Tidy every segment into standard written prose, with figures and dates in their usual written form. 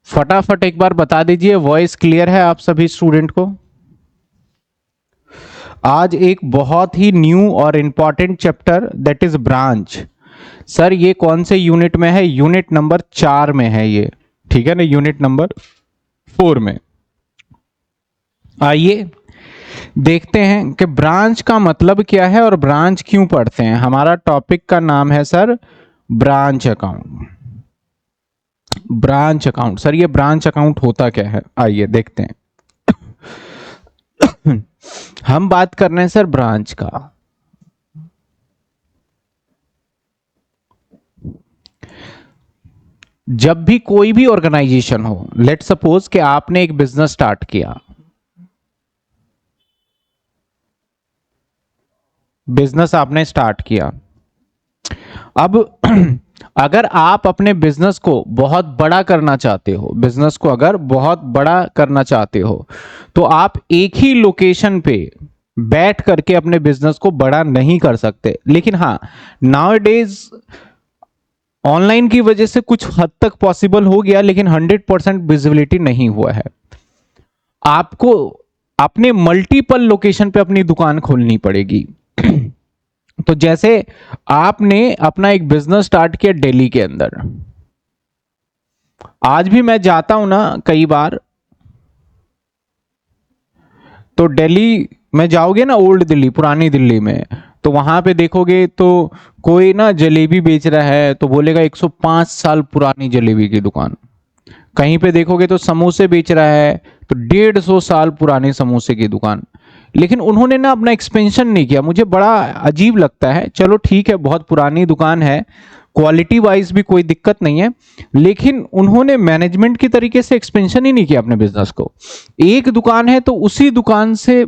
फटाफट एक बार बता दीजिए, वॉइस क्लियर है आप सभी स्टूडेंट को? आज एक बहुत ही न्यू और important chapter that is branch. Sir ये कौन से यूनिट में है? यूनिट नंबर 4 में है ये, ठीक है ना, यूनिट नंबर 4 में। आइए देखते हैं कि ब्रांच का मतलब क्या है और ब्रांच क्यों पढ़ते हैं। हमारा टॉपिक का नाम है sir branch account. Branch account, sir ये ब्रांच अकाउंट होता क्या है, आइए देखते हैं। हम बात कर रहे हैं सर ब्रांच का। जब भी कोई भी ऑर्गेनाइजेशन हो, लेट सपोज कि आपने एक बिजनेस स्टार्ट किया, बिजनेस आपने स्टार्ट किया। अब अगर आप अपने बिजनेस को बहुत बड़ा करना चाहते हो, बिजनेस को अगर बहुत बड़ा करना चाहते हो, तो आप एक ही लोकेशन पे बैठ करके अपने बिजनेस को बड़ा नहीं कर सकते। लेकिन हाँ, नाउ-ए-डेज ऑनलाइन की वजह से कुछ हद तक पॉसिबल हो गया, लेकिन 100% विजिबिलिटी नहीं हुआ है। आपको अपने मल्टीपल लोकेशन पे अपनी दुकान खोलनी पड़ेगी। तो जैसे आपने अपना एक बिजनेस स्टार्ट किया दिल्ली के अंदर, आज भी मैं जाता हूं ना कई बार, तो दिल्ली में जाओगे ना, ओल्ड दिल्ली, पुरानी दिल्ली में, तो वहां पे देखोगे तो कोई ना जलेबी बेच रहा है तो बोलेगा 105 साल पुरानी जलेबी की दुकान। कहीं पे देखोगे तो समोसे बेच रहा है तो 150 साल पुराने समोसे की दुकान। लेकिन उन्होंने ना अपना एक्सपेंशन नहीं किया। मुझे बड़ा अजीब लगता है। चलो ठीक है, बहुत पुरानी दुकान है, क्वालिटी वाइज भी कोई दिक्कत नहीं है, लेकिन उन्होंने मैनेजमेंट की तरीके से एक्सपेंशन ही नहीं किया अपने बिजनेस को। एक दुकान है तो उसी दुकान से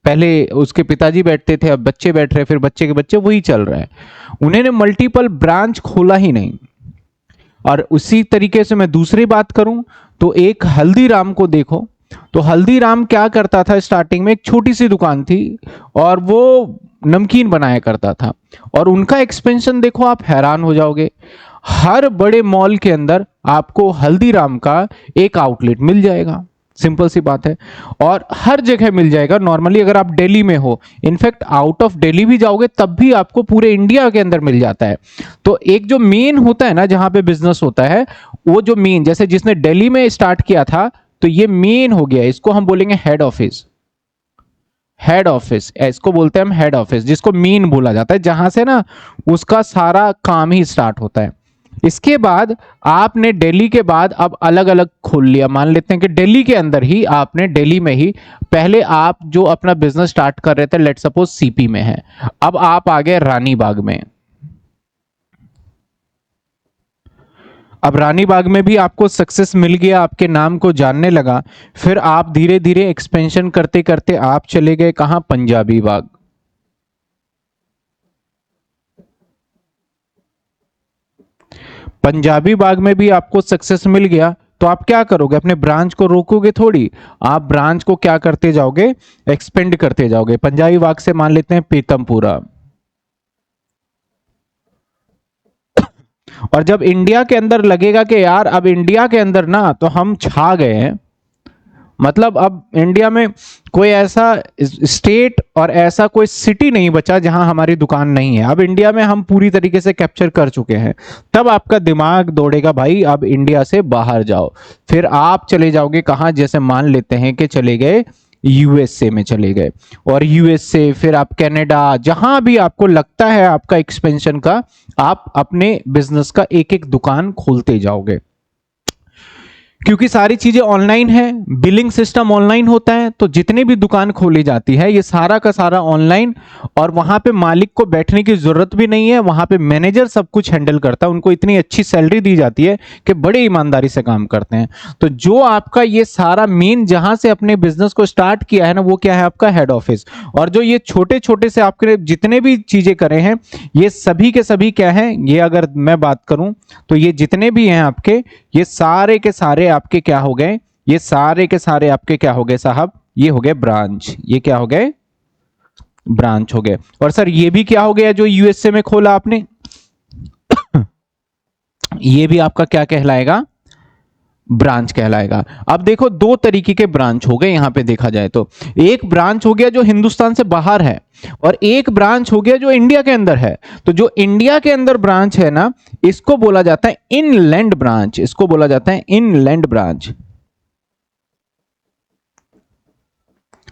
पहले उसके पिताजी बैठते थे, अब बच्चे बैठ रहे, फिर बच्चे के बच्चे, वही चल रहा है। उन्होंने मल्टीपल ब्रांच खोला ही नहीं। और उसी तरीके से मैं दूसरी बात करूं तो एक हल्दीराम को देखो, तो हल्दीराम क्या करता था, स्टार्टिंग में एक छोटी सी दुकान थी और वो नमकीन बनाया करता था, और उनका एक्सपेंशन देखो, आप हैरान हो जाओगे। हर बड़े मॉल के अंदर आपको हल्दीराम का एक आउटलेट मिल जाएगा, सिंपल सी बात है, और हर जगह मिल जाएगा। नॉर्मली अगर आप दिल्ली में हो, इनफैक्ट आउट ऑफ दिल्ली भी जाओगे तब भी आपको पूरे इंडिया के अंदर मिल जाता है। तो एक जो मेन होता है ना, जहां पे बिजनेस होता है, वो जो मेन, जैसे जिसने दिल्ली में स्टार्ट किया था, तो ये मेन हो गया, इसको हम बोलेंगे हेड ऑफिस। हेड ऑफिस, इसको बोलते हैं हम हेड ऑफिस, जिसको मेन बोला जाता है, जहां से ना उसका सारा काम ही स्टार्ट होता है। इसके बाद आपने दिल्ली के बाद अब अलग अलग खोल लिया। मान लेते हैं कि दिल्ली के अंदर ही आपने, दिल्ली में ही पहले आप जो अपना बिजनेस स्टार्ट कर रहे थे, लेट सपोज सीपी में है, अब आप आ गए रानी बाग में। अब रानी बाग में भी आपको सक्सेस मिल गया, आपके नाम को जानने लगा, फिर आप धीरे धीरे एक्सपेंशन करते करते आप चले गए कहां? पंजाबी बाग। पंजाबी बाग में भी आपको सक्सेस मिल गया, तो आप क्या करोगे? अपने ब्रांच को रोकोगे थोड़ी, आप ब्रांच को क्या करते जाओगे? एक्सपेंड करते जाओगे। पंजाबी बाग से मान लेते हैं पीतमपुरा, और जब इंडिया के अंदर लगेगा कि यार अब इंडिया के अंदर ना तो हम छा गए हैं, मतलब अब इंडिया में कोई ऐसा स्टेट और ऐसा कोई सिटी नहीं बचा जहां हमारी दुकान नहीं है, अब इंडिया में हम पूरी तरीके से कैप्चर कर चुके हैं, तब आपका दिमाग दौड़ेगा भाई अब इंडिया से बाहर जाओ। फिर आप चले जाओगे कहां? जैसे मान लेते हैं कि चले गए यूएसए में चले गए, और यूएसए फिर आप कनाडा, जहां भी आपको लगता है आपका एक्सपेंशन का, आप अपने बिजनेस का एक एक दुकान खोलते जाओगे। क्योंकि सारी चीजें ऑनलाइन है, बिलिंग सिस्टम ऑनलाइन होता है, तो जितनी भी दुकान खोली जाती है ये सारा का सारा ऑनलाइन, और वहां पे मालिक को बैठने की जरूरत भी नहीं है, वहां पे मैनेजर सब कुछ हैंडल करता है, उनको इतनी अच्छी सैलरी दी जाती है कि बड़े ईमानदारी से काम करते हैं। तो जो आपका ये सारा मेन जहां से अपने बिजनेस को स्टार्ट किया है ना, वो क्या है? आपका हेड ऑफिस। और जो ये छोटे छोटे से आपके जितने भी चीजें करे हैं, ये सभी के सभी क्या है? ये अगर मैं बात करूं तो ये जितने भी हैं आपके, ये सारे के सारे आपके क्या हो गए? ये सारे के सारे आपके क्या हो गए साहब? ये हो गए ब्रांच। ये क्या हो गए? ब्रांच हो गए। और सर ये भी क्या हो गया जो यूएसए में खोला आपने? ये भी आपका क्या कहलाएगा? ब्रांच कहलाएगा। अब देखो दो तरीके के ब्रांच हो गए यहां पे देखा जाए तो, एक ब्रांच हो गया जो हिंदुस्तान से बाहर है और एक ब्रांच हो गया जो इंडिया के अंदर है। तो जो इंडिया के अंदर ब्रांच है ना, इसको बोला जाता है इनलैंड ब्रांच, इसको बोला जाता है इनलैंड ब्रांच।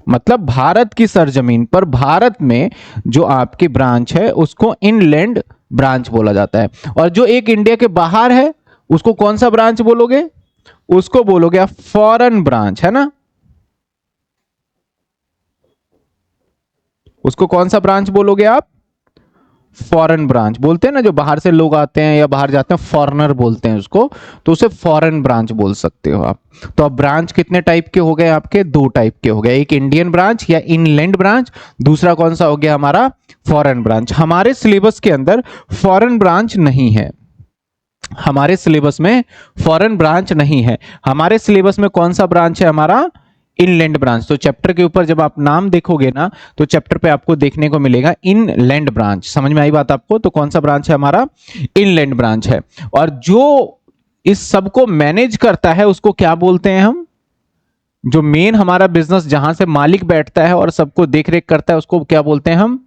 मतलब भारत की सरजमीन पर, भारत में जो आपकी ब्रांच है उसको इनलैंड ब्रांच बोला जाता है। और जो एक इंडिया के बाहर है उसको कौन सा ब्रांच बोलोगे? उसको बोलोगे आप फॉरेन ब्रांच, है ना। उसको कौन सा ब्रांच बोलोगे आप? फॉरेन ब्रांच बोलते हैं ना, जो बाहर से लोग आते हैं या बाहर जाते हैं, फॉरेनर बोलते हैं उसको, तो उसे फॉरेन ब्रांच बोल सकते हो आप। तो अब ब्रांच कितने टाइप के हो गए आपके? दो टाइप के हो गए, एक इंडियन ब्रांच या इनलैंड ब्रांच, दूसरा कौन सा हो गया हमारा? Foreign branch. हमारे सिलेबस के अंदर फॉरेन ब्रांच नहीं है, हमारे सिलेबस में फॉरेन ब्रांच नहीं है। हमारे सिलेबस में कौन सा ब्रांच है हमारा? Inland branch. तो चैप्टर के ऊपर जब आप नाम देखोगे ना, तो चैप्टर पे आपको देखने को मिलेगा इनलैंड ब्रांच। समझ में आई बात आपको? तो कौन सा ब्रांच है हमारा? इनलैंड ब्रांच है। और जो इस सब को मैनेज करता है उसको क्या बोलते हैं हम? जो मेन हमारा बिजनेस जहां से मालिक बैठता है और सबको देख रेख करता है उसको क्या बोलते हैं हम?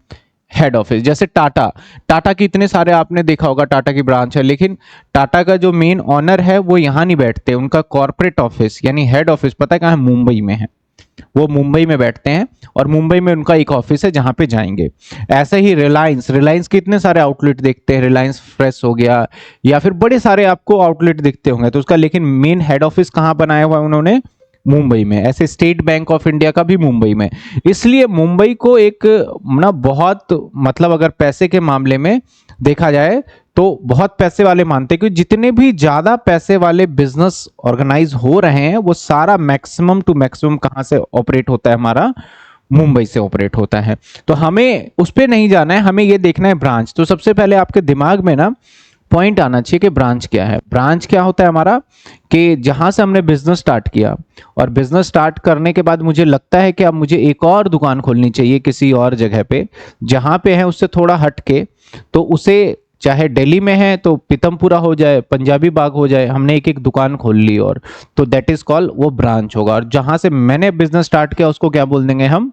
Head office. जैसे टाटा, टाटा की इतने सारे आपने देखा होगा, टाटा की ब्रांच है, लेकिन टाटा का जो मेन ऑनर है वो यहां नहीं बैठते, उनका कॉर्पोरेट ऑफिस यानी हेड ऑफिस पता है कहां है? मुंबई में है। वो मुंबई में बैठते हैं और मुंबई में उनका एक ऑफिस है जहां पे जाएंगे। ऐसे ही रिलायंस, रिलायंस के इतने सारे आउटलेट देखते हैं, रिलायंस फ्रेश हो गया या फिर बड़े सारे आपको आउटलेट दिखते होंगे, तो उसका लेकिन मेन हेड ऑफिस कहां बनाया हुआ है उन्होंने? मुंबई में। ऐसे स्टेट बैंक ऑफ इंडिया का भी मुंबई में। इसलिए मुंबई को एक ना बहुत, मतलब अगर पैसे के मामले में देखा जाए तो बहुत पैसे वाले मानते हैं, क्योंकि जितने भी ज्यादा पैसे वाले बिजनेस ऑर्गेनाइज हो रहे हैं वो सारा मैक्सिमम टू मैक्सिमम कहां से ऑपरेट होता है हमारा? मुंबई से ऑपरेट होता है। तो हमें उस पर नहीं जाना है, हमें ये देखना है ब्रांच। तो सबसे पहले आपके दिमाग में ना पॉइंट आना चाहिए कि ब्रांच क्या है। ब्रांच क्या होता है हमारा? कि जहां से हमने बिजनेस स्टार्ट किया और बिजनेस स्टार्ट करने के बाद मुझे लगता है कि अब मुझे एक और दुकान खोलनी चाहिए किसी और जगह पे, जहां पे है उससे थोड़ा हट के, तो उसे चाहे दिल्ली में है तो पीतमपुरा हो जाए, पंजाबी बाग हो जाए, हमने एक एक दुकान खोल ली, और तो दैट इज कॉल्ड वो ब्रांच होगा। और जहां से मैंने बिजनेस स्टार्ट किया उसको क्या बोल देंगे हम?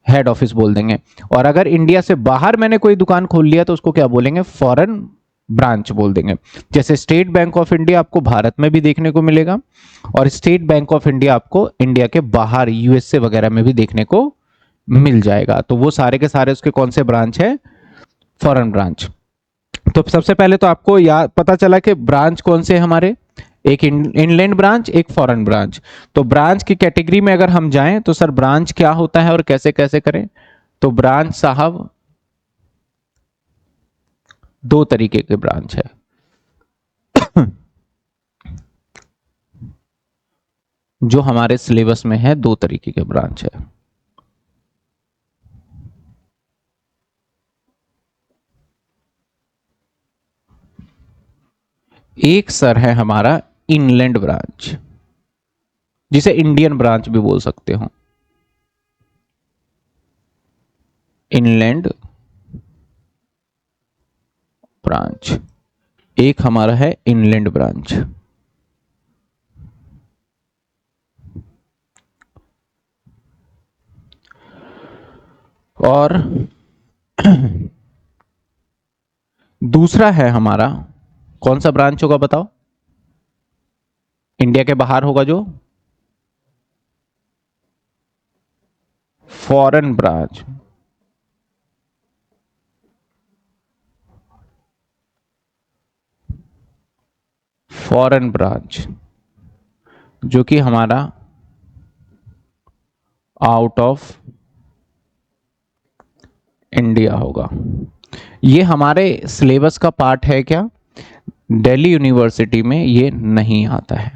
हेड ऑफिस बोल देंगे। और अगर इंडिया से बाहर मैंने कोई दुकान खोल लिया तो उसको क्या बोलेंगे? फॉरेन ब्रांच बोल देंगे। जैसे स्टेट बैंक ऑफ इंडिया आपको भारत में भी देखने को मिलेगा और स्टेट बैंक ऑफ इंडिया आपको इंडिया के बाहर यूएसए वगैरह में भी देखने को मिल जाएगा। तो वो सारे के सारे उसके कौन से ब्रांच है? Foreign branch. तो सबसे पहले तो आपको याद पता चला कि ब्रांच कौन से है हमारे? एक इनलैंड ब्रांच, एक फॉरेन ब्रांच। तो ब्रांच की कैटेगरी में अगर हम जाएं तो सर ब्रांच क्या होता है और कैसे कैसे करें? तो ब्रांच साहब दो तरीके के ब्रांच है। जो हमारे सिलेबस में है दो तरीके के ब्रांच है। एक सर है हमारा इनलैंड ब्रांच, जिसे इंडियन ब्रांच भी बोल सकते हो, इनलैंड ब्रांच। एक हमारा है इनलैंड ब्रांच। और दूसरा है हमारा, कौन सा ब्रांच होगा बताओ? इंडिया के बाहर होगा जो फॉरेन ब्रांच। फॉरेन ब्रांच जो कि हमारा आउट ऑफ इंडिया होगा। ये हमारे सिलेबस का पार्ट है क्या? दिल्ली यूनिवर्सिटी में ये नहीं आता है।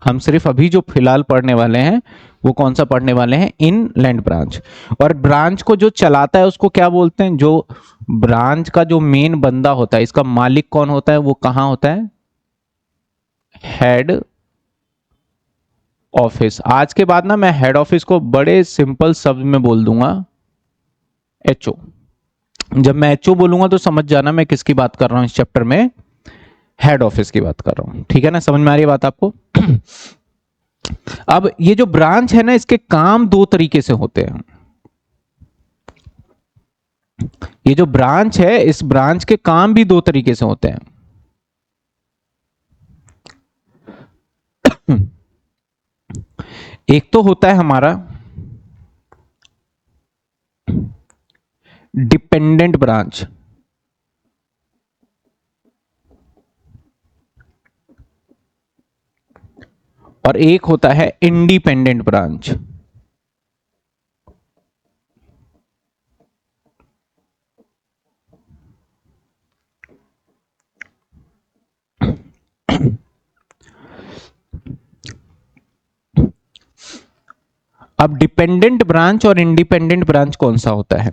हम सिर्फ अभी जो फिलहाल पढ़ने वाले हैं वो कौन सा पढ़ने वाले हैं? Inland branch. और ब्रांच को जो चलाता है उसको क्या बोलते हैं? जो ब्रांच का जो मेन बंदा होता है, इसका मालिक कौन होता है, वो कहां होता है? Head office. आज के बाद ना मैं हेड ऑफिस को बड़े सिंपल शब्द में बोल दूंगा, एचओ। जब मैं एचओ बोलूंगा तो समझ जाना मैं किसकी बात कर रहा हूं इस चैप्टर में? हेड ऑफिस की बात कर रहा हूं। ठीक है ना, समझ में आ रही है बात आपको? अब ये जो ब्रांच है ना, इसके काम दो तरीके से होते हैं। ये जो ब्रांच है, इस ब्रांच के काम भी दो तरीके से होते हैं। एक तो होता है हमारा डिपेंडेंट ब्रांच, और एक होता है इंडिपेंडेंट ब्रांच। अब डिपेंडेंट ब्रांच और इंडिपेंडेंट ब्रांच कौन सा होता है?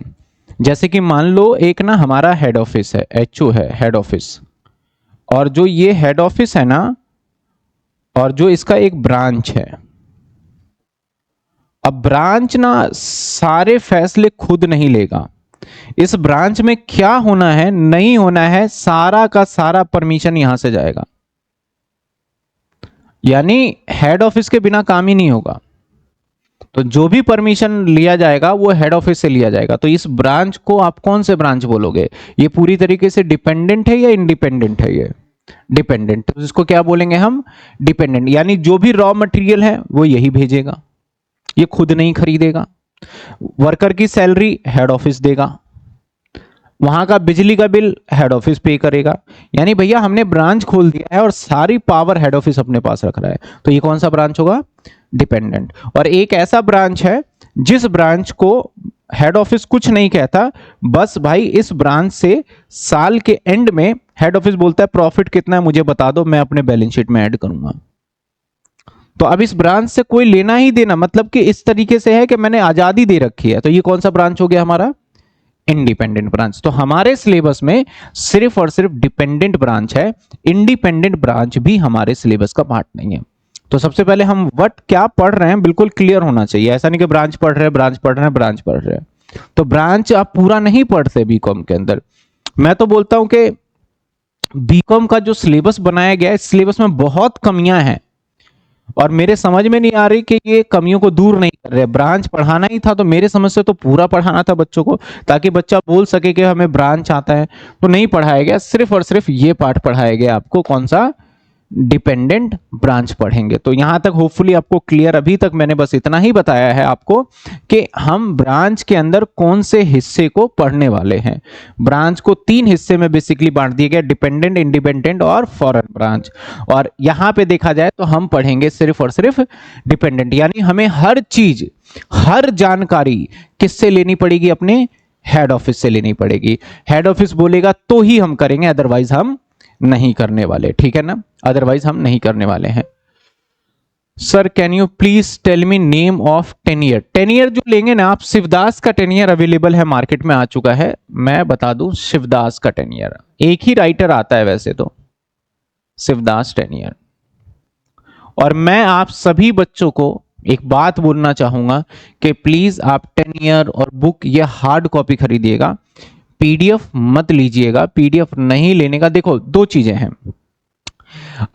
जैसे कि मान लो एक ना हमारा हेड ऑफिस है, एचओ है हेड ऑफिस, और जो ये हेड ऑफिस है ना, और जो इसका एक ब्रांच है। अब ब्रांच ना सारे फैसले खुद नहीं लेगा। इस ब्रांच में क्या होना है नहीं होना है, सारा का सारा परमिशन यहां से जाएगा। यानी हेड ऑफिस के बिना काम ही नहीं होगा। तो जो भी परमिशन लिया जाएगा वो हेड ऑफिस से लिया जाएगा। तो इस ब्रांच को आप कौन से ब्रांच बोलोगे? ये पूरी तरीके से डिपेंडेंट है या इंडिपेंडेंट है? ये डिपेंडेंट। तो इसको क्या बोलेंगे हम? डिपेंडेंट। यानी जो भी रॉ मटेरियल है वो यही भेजेगा, ये खुद नहीं खरीदेगा। वर्कर की सैलरी हेड ऑफिस देगा, वहां का बिजली का बिल हेड ऑफिस पे करेगा। यानी भैया हमने ब्रांच खोल दिया है और सारी पावर हेड ऑफिस अपने पास रख रहा है। तो ये कौन सा ब्रांच होगा? डिपेंडेंट। और एक ऐसा ब्रांच है जिस ब्रांच को हेड ऑफिस कुछ नहीं कहता, बस भाई इस ब्रांच से साल के एंड में हेड ऑफिस बोलता है प्रॉफिट कितना है मुझे बता दो, मैं अपने बैलेंस शीट में ऐड करूंगा। तो अब इस ब्रांच से कोई लेना ही देना, मतलब कि इस तरीके से है कि मैंने आजादी दे रखी है। तो ये कौन सा ब्रांच हो गया हमारा? Independent branch. तो हमारे सिलेबस में सिर्फ और सिर्फ डिपेंडेंट ब्रांच है, इंडिपेंडेंट ब्रांच भी हमारे सिलेबस का पार्ट नहीं है। तो सबसे पहले हम व्हाट क्या पढ़ रहे हैं बिल्कुल क्लियर होना चाहिए। ऐसा नहीं कि ब्रांच पढ़ रहे हैं, ब्रांच पढ़ रहे हैं, ब्रांच पढ़ रहे हैं। तो ब्रांच आप पूरा नहीं पढ़ते बीकॉम के अंदर। मैं तो बोलता हूं कि बीकॉम का जो सिलेबस बनाया गया है, इस सिलेबस में बहुत कमियां हैं और मेरे समझ में नहीं आ रही कि ये कमियों को दूर नहीं कर रहे। ब्रांच पढ़ाना ही था तो मेरे समझ से तो पूरा पढ़ाना था बच्चों को, ताकि बच्चा बोल सके कि हमें ब्रांच आता है। तो नहीं पढ़ाया गया, सिर्फ और सिर्फ ये पार्ट पढ़ाया गया आपको। कौन सा? डिपेंडेंट ब्रांच पढ़ेंगे। तो यहां तक होपफुली आपको क्लियर। अभी तक मैंने बस इतना ही बताया है आपको कि हम ब्रांच के अंदर कौन से हिस्से को पढ़ने वाले हैं। ब्रांच को तीन हिस्से में बेसिकली बांट दिया गया, डिपेंडेंट, इंडिपेंडेंट और फॉरेन ब्रांच। और यहां पे देखा जाए तो हम पढ़ेंगे सिर्फ और सिर्फ डिपेंडेंट। यानी हमें हर चीज, हर जानकारी किससे लेनी पड़ेगी? अपने हेड ऑफिस से लेनी पड़ेगी। हेड ऑफिस बोलेगा तो ही हम करेंगे, अदरवाइज हम नहीं करने वाले। ठीक है ना? अदरवाइज हम नहीं करने वाले हैं। Sir can you please tell me name of 10 year? 10 year जो लेंगे ना आप, शिवदास का 10 ईयर अवेलेबल है, मार्केट में आ चुका है। मैं बता दूं, शिवदास का 10 ईयर, एक ही राइटर आता है वैसे तो, शिवदास 10 ईयर। और मैं आप सभी बच्चों को एक बात बोलना चाहूंगा कि प्लीज आप 10 ईयर और बुक ये हार्ड कॉपी खरीदिएगा, पीडीएफ मत लीजिएगा। पीडीएफ नहीं लेने का, देखो दो चीजें हैं।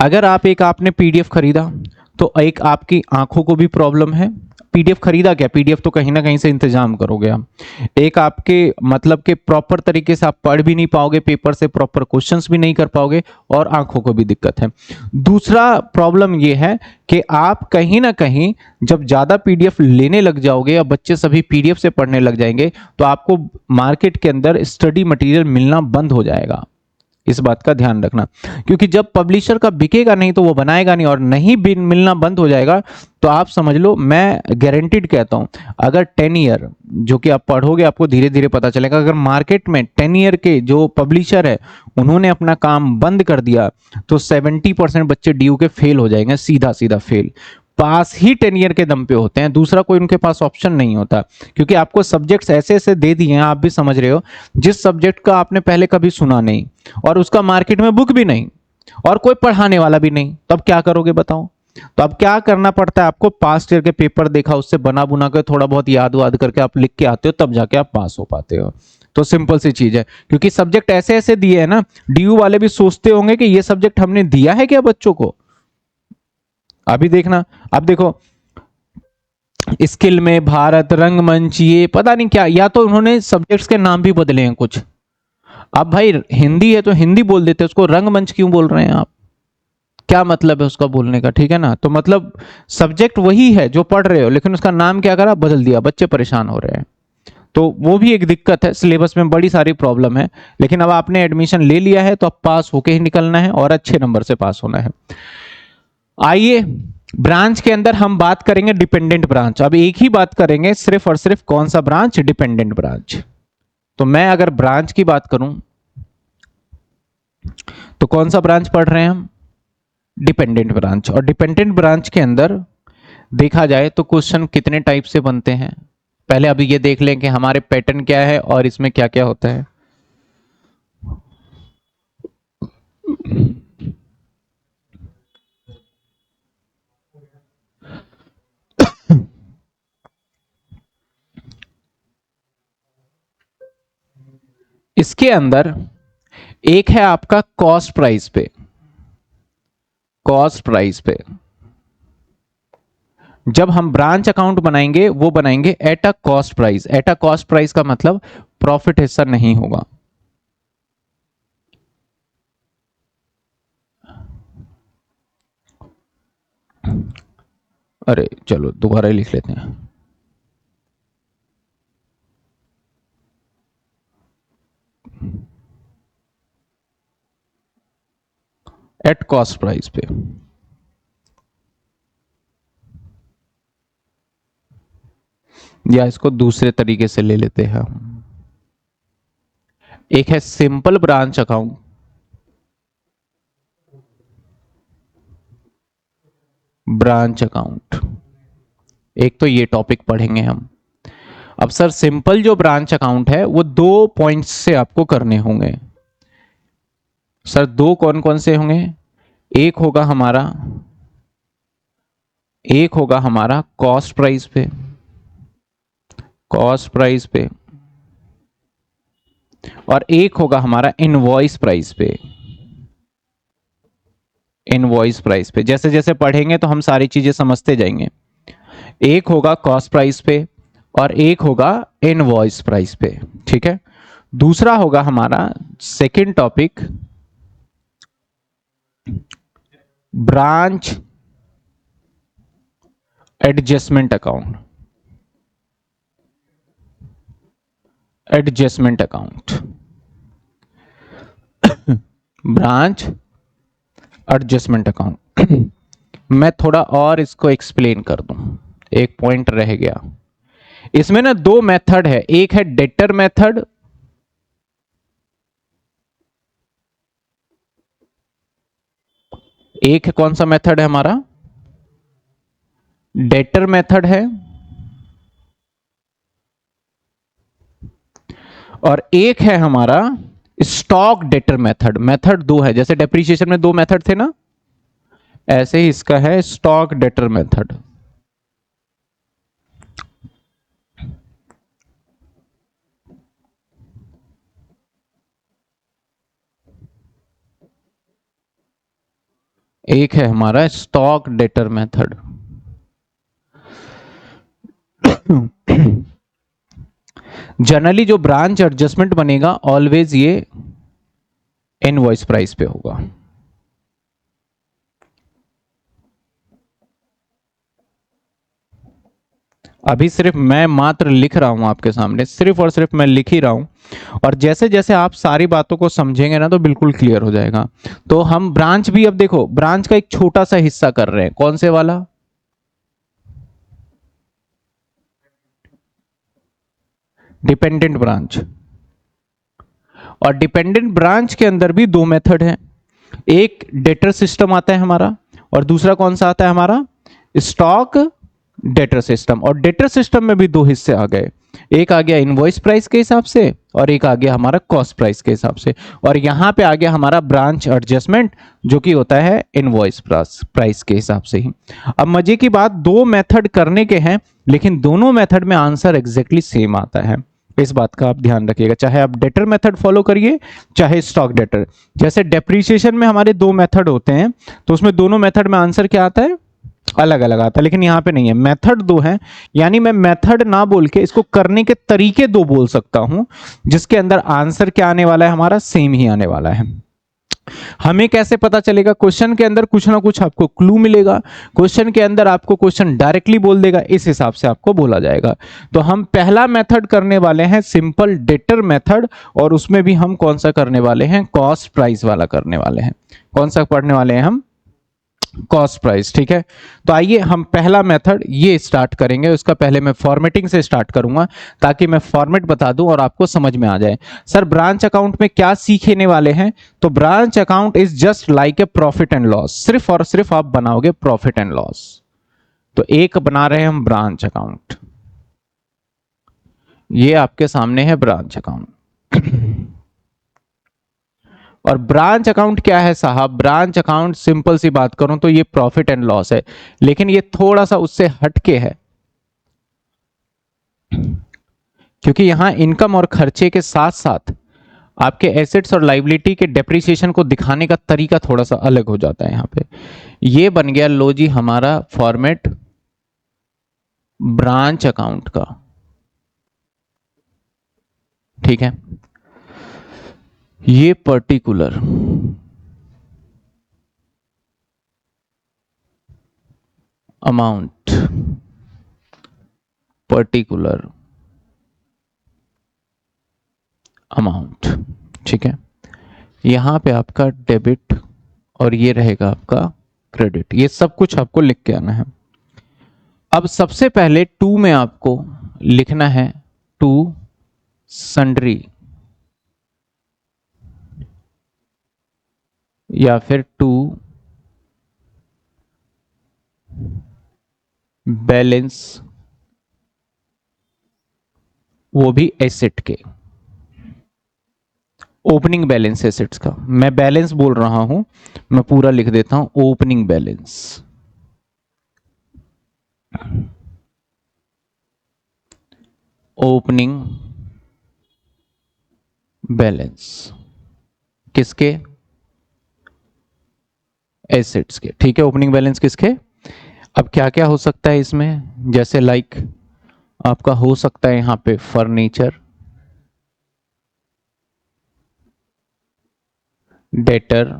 अगर आपने पीडीएफ खरीदा तो एक आपकी आंखों को भी प्रॉब्लम है। पीडीएफ खरीदा क्या, पीडीएफ तो कहीं ना कहीं से इंतजाम करोगे आप। एक आपके मतलब के प्रॉपर तरीके से आप पढ़ भी नहीं पाओगे, पेपर से प्रॉपर क्वेश्चंस भी नहीं कर पाओगे, और आंखों को भी दिक्कत है। दूसरा प्रॉब्लम ये है कि आप कहीं ना कहीं जब ज्यादा पीडीएफ लेने लग जाओगे या बच्चे सभी पीडीएफ से पढ़ने लग जाएंगे तो आपको मार्केट के अंदर स्टडी मटेरियल मिलना बंद हो जाएगा। इस बात का ध्यान रखना, क्योंकि जब पब्लिशर का बिकेगा नहीं तो वो बनाएगा नहीं, और नहीं मिलना बंद हो जाएगा तो आप समझ लो, मैं गारंटीड कहता हूं, अगर 10 ईयर जो कि आप पढ़ोगे आपको धीरे धीरे पता चलेगा। अगर मार्केट में 10 ईयर के जो पब्लिशर है उन्होंने अपना काम बंद कर दिया तो 70% बच्चे ड्यू के फेल हो जाएंगे, सीधा सीधा फेल। पास ही 10 ईयर के दम पे होते हैं, दूसरा कोई उनके पास ऑप्शन नहीं होता, क्योंकि आपको सब्जेक्ट्स ऐसे ऐसे दे दिए हैं, आप भी समझ रहे हो, जिस सब्जेक्ट का आपने पहले कभी सुना नहीं और उसका मार्केट में बुक भी नहीं और कोई पढ़ाने वाला भी नहीं। तो अब क्या करोगे बताओ? तो अब क्या करना पड़ता है आपको? पास्ट ईयर के पेपर देखा, उससे बना बुना कर थोड़ा बहुत याद वाद करके आप लिख के आते हो, तब जाके आप पास हो पाते हो। तो सिंपल सी चीज है, क्योंकि सब्जेक्ट ऐसे ऐसे दिए हैं ना, डीयू वाले भी सोचते होंगे कि ये सब्जेक्ट हमने दिया है क्या बच्चों को। अभी देखना, अब देखो स्किल में भारत, रंगमंच, ये पता नहीं क्या, या तो उन्होंने सब्जेक्ट्स के नाम भी बदले हैं कुछ। अब भाई हिंदी है तो हिंदी बोल देते, उसको रंगमंच क्यों बोल रहे हैं आप? क्या मतलब है उसका बोलने का? ठीक है ना, तो मतलब सब्जेक्ट वही है जो पढ़ रहे हो, लेकिन उसका नाम क्या करा, बदल दिया, बच्चे परेशान हो रहे हैं। तो वो भी एक दिक्कत है, सिलेबस में बड़ी सारी प्रॉब्लम है। लेकिन अब आपने एडमिशन ले लिया है तो अब पास होके ही निकलना है और अच्छे नंबर से पास होना है। आइए ब्रांच के अंदर हम बात करेंगे डिपेंडेंट ब्रांच। अब एक ही बात करेंगे सिर्फ और सिर्फ, कौन सा ब्रांच? Dependent branch. तो मैं अगर ब्रांच की बात करूं तो कौन सा ब्रांच पढ़ रहे हैं हम? Dependent branch. और डिपेंडेंट ब्रांच के अंदर देखा जाए तो क्वेश्चन कितने टाइप से बनते हैं, पहले अभी ये देख लें कि हमारे पैटर्न क्या है और इसमें क्या क्या होता है। इसके अंदर एक है आपका कॉस्ट प्राइस पे। कॉस्ट प्राइस पे जब हम ब्रांच अकाउंट बनाएंगे वो बनाएंगे at a cost price. At a cost price का मतलब प्रॉफिट हिस्सा नहीं होगा। अरे चलो दोबारा लिख लेते हैं। एट कॉस्ट प्राइस पे या इसको दूसरे तरीके से ले लेते हैं हम। एक है simple branch account, branch account, एक तो ये टॉपिक पढ़ेंगे हम। अब सर सिंपल जो ब्रांच अकाउंट है वो दो पॉइंट्स से आपको करने होंगे। सर दो कौन कौन से होंगे? एक होगा हमारा, एक होगा हमारा कॉस्ट प्राइस पे, कॉस्ट प्राइस पे, और एक होगा हमारा इनवॉइस प्राइस पे। इनवॉइस प्राइस पे जैसे जैसे पढ़ेंगे तो हम सारी चीजें समझते जाएंगे। एक होगा कॉस्ट प्राइस पे और एक होगा इनवॉइस प्राइस पे, ठीक है। दूसरा होगा हमारा second topic, branch adjustment account. Adjustment account, branch adjustment account. मैं थोड़ा और इसको एक्सप्लेन कर दूं, एक पॉइंट रह गया। इसमें ना दो मेथड है, एक है डेटर मेथड, एक है कौन सा मेथड है हमारा? डेटर मेथड है, और एक है हमारा स्टॉक डेटर मेथड। मेथड दो है, जैसे डेप्रीशिएशन में दो मेथड थे ना, ऐसे ही इसका है स्टॉक डेटर मेथड। एक है हमारा स्टॉक डेटर मेथड। जनरली जो ब्रांच एडजस्टमेंट बनेगा ऑलवेज ये इनवॉइस प्राइस पे होगा। अभी सिर्फ मैं मात्र लिख रहा हूं आपके सामने, सिर्फ और सिर्फ मैं लिख ही रहा हूं, और जैसे जैसे आप सारी बातों को समझेंगे ना तो बिल्कुल क्लियर हो जाएगा। तो हम ब्रांच भी, अब देखो ब्रांच का एक छोटा सा हिस्सा कर रहे हैं, कौन से वाला? Dependent branch. और डिपेंडेंट ब्रांच के अंदर भी दो मेथड हैं, एक डेटर सिस्टम आता है हमारा और दूसरा कौन सा आता है हमारा? Stock debtor system. और डेटर सिस्टम में भी दो हिस्से आ गए, एक आ गया इनवॉइस प्राइस के हिसाब से और एक आ गया हमारा कॉस्ट प्राइस के हिसाब से। और यहां पे आ गया हमारा ब्रांच एडजस्टमेंट जो कि होता है इनवॉइस प्राइस के हिसाब से ही। अब मजे की बात, दो मेथड करने के हैं लेकिन दोनों मेथड में आंसर एग्जैक्टली सेम आता है। इस बात का आप ध्यान रखिएगा, चाहे आप डेटर मेथड फॉलो करिए चाहे स्टॉक डेटर। जैसे डेप्रीशिएशन में हमारे दो मेथड होते हैं तो उसमें दोनों मेथड में आंसर क्या आता है? अलग अलग आता है, लेकिन यहाँ पे नहीं है। मेथड दो है, यानी मैं मेथड ना बोल के इसको करने के तरीके दो बोल सकता हूं, जिसके अंदर आंसर क्या आने वाला है, हमारा सेम ही आने वाला है। हमें कैसे पता चलेगा? क्वेश्चन के अंदर कुछ ना कुछ आपको क्लू मिलेगा, क्वेश्चन के अंदर आपको क्वेश्चन डायरेक्टली बोल देगा, इस हिसाब से आपको बोला जाएगा। तो हम पहला मेथड करने वाले हैं सिंपल डेटर मेथड, और उसमें भी हम कौन सा करने वाले हैं? कॉस्ट प्राइस वाला करने वाले हैं। कौन सा पढ़ने वाले हैं हम? Cost price. ठीक है, तो आइए हम पहला मेथड ये स्टार्ट करेंगे। उसका पहले मैं फॉर्मेटिंग से स्टार्ट करूंगा, ताकि मैं फॉर्मेट बता दूं और आपको समझ में आ जाए। सर ब्रांच अकाउंट में क्या सीखने वाले हैं? तो branch account is just like a profit and loss, सिर्फ और सिर्फ आप बनाओगे प्रॉफिट एंड लॉस। तो एक बना रहे हैं हम ब्रांच अकाउंट, ये आपके सामने है ब्रांच अकाउंट। और ब्रांच अकाउंट क्या है साहब? ब्रांच अकाउंट सिंपल सी बात करूं तो ये प्रॉफिट एंड लॉस है, लेकिन ये थोड़ा सा उससे हटके है, क्योंकि यहां इनकम और खर्चे के साथ साथ आपके एसेट्स और लाइबिलिटी के डेप्रिसिएशन को दिखाने का तरीका थोड़ा सा अलग हो जाता है। यहां पे ये बन गया, लो जी, हमारा फॉर्मेट ब्रांच अकाउंट का। ठीक है, ये पर्टिकुलर अमाउंट, पर्टिकुलर अमाउंट, ठीक है, यहां पे आपका डेबिट और ये रहेगा आपका क्रेडिट। ये सब कुछ आपको लिख के आना है। अब सबसे पहले टू में आपको लिखना है टू सन्ड्री, या फिर टू बैलेंस, वो भी एसेट के, ओपनिंग बैलेंस एसेट्स का। मैं बैलेंस बोल रहा हूं, मैं पूरा लिख देता हूं, ओपनिंग बैलेंस। ओपनिंग बैलेंस किसके? एसेट्स के। ठीक है, ओपनिंग बैलेंस किसके? अब क्या क्या हो सकता है इसमें? जैसे लाइक आपका हो सकता है यहां पे फर्नीचर, डेटर,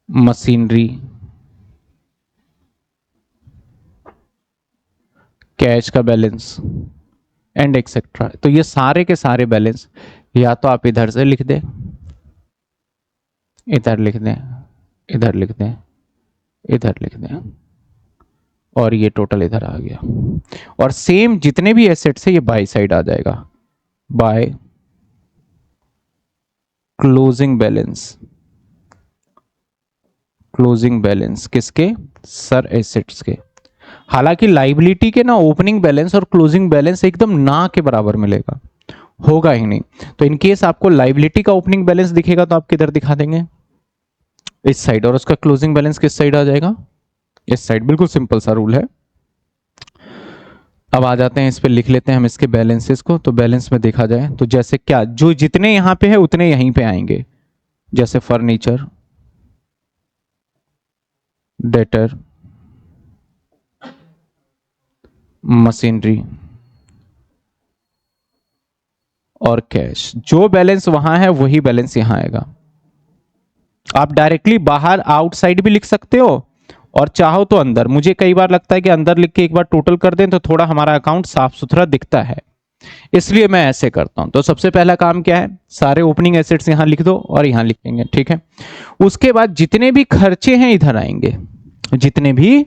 मशीनरी, कैश का बैलेंस एंड एक्सेट्रा। तो ये सारे के सारे बैलेंस या तो आप इधर से लिख दें, इधर लिख दें, इधर लिख दें, इधर लिख दें, और ये टोटल इधर आ गया। और सेम जितने भी एसेट्स है ये बाय साइड आ जाएगा, by closing balance. Closing balance किसके? सर एसेट्स के। हालांकि लाइबिलिटी के ना ओपनिंग बैलेंस और क्लोजिंग बैलेंस एकदम ना के बराबर मिलेगा, होगा ही नहीं। तो इन केस आपको लाइबिलिटी का ओपनिंग बैलेंस दिखेगा तो आप किधर दिखा देंगे? इस साइड। और उसका क्लोजिंग बैलेंस किस साइड आ जाएगा? इस साइड। बिल्कुल सिंपल सा रूल है। अब आ जाते हैं इस पे, लिख लेते हैं हम इसके बैलेंसेस को। तो बैलेंस में देखा जाए तो जैसे क्या, जो जितने यहां पे है उतने यहीं पे आएंगे। जैसे फर्नीचर, डेटर, मशीनरी और कैश, जो बैलेंस वहां है वही बैलेंस यहां आएगा। आप डायरेक्टली बाहर आउटसाइड भी लिख सकते हो, और चाहो तो अंदर। मुझे कई बार लगता है कि अंदर लिख के एक बार टोटल कर दें तो थोड़ा हमारा अकाउंट साफ सुथरा दिखता है, इसलिए मैं ऐसे करता हूं। तो सबसे पहला काम क्या है? सारे ओपनिंग एसेट्स यहां लिख दो और यहां लिखेंगे। ठीक है, उसके बाद जितने भी खर्चे हैं इधर आएंगे, जितने भी,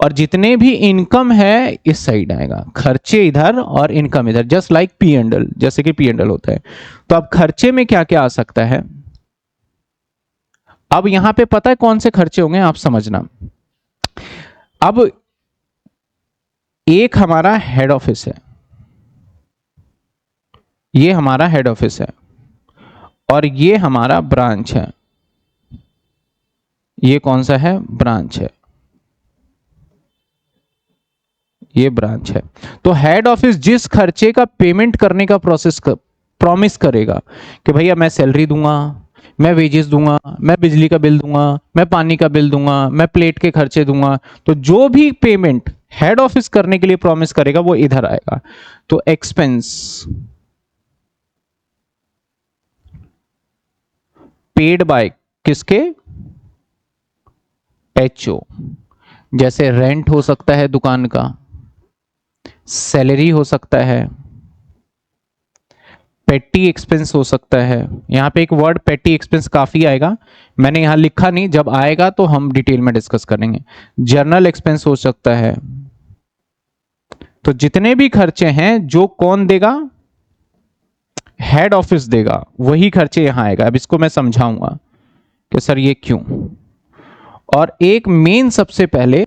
और जितने भी इनकम है इस साइड आएगा। खर्चे इधर और इनकम इधर, just like P and L, जैसे कि पी एंड एल होता है। तो अब खर्चे में क्या क्या आ सकता है? अब यहां पे पता है कौन से खर्चे होंगे, आप समझना। अब एक हमारा हेड ऑफिस है, ये हमारा हेड ऑफिस है, और ये हमारा ब्रांच है। ये कौन सा है? ब्रांच है, ये ब्रांच है। तो हेड ऑफिस जिस खर्चे का पेमेंट करने का प्रॉमिस करेगा कि भैया मैं सैलरी दूंगा, मैं वेजेस दूंगा, मैं बिजली का बिल दूंगा, मैं पानी का बिल दूंगा, मैं प्लेट के खर्चे दूंगा। तो जो भी पेमेंट हेड ऑफिस करने के लिए प्रॉमिस करेगा वो इधर आएगा। तो एक्सपेंस पेड बाय किसके, एचओ। जैसे रेंट हो सकता है दुकान का, सैलरी हो सकता है, पेटी एक्सपेंस हो सकता है। यहां पे एक वर्ड पेटी एक्सपेंस काफी आएगा, मैंने यहां लिखा नहीं, जब आएगा तो हम डिटेल में डिस्कस करेंगे। जर्नल एक्सपेंस हो सकता है। तो जितने भी खर्चे हैं जो कौन देगा, हेड ऑफिस देगा, वही खर्चे यहां आएगा। अब इसको मैं समझाऊंगा कि सर ये क्यों। और एक मेन सबसे पहले,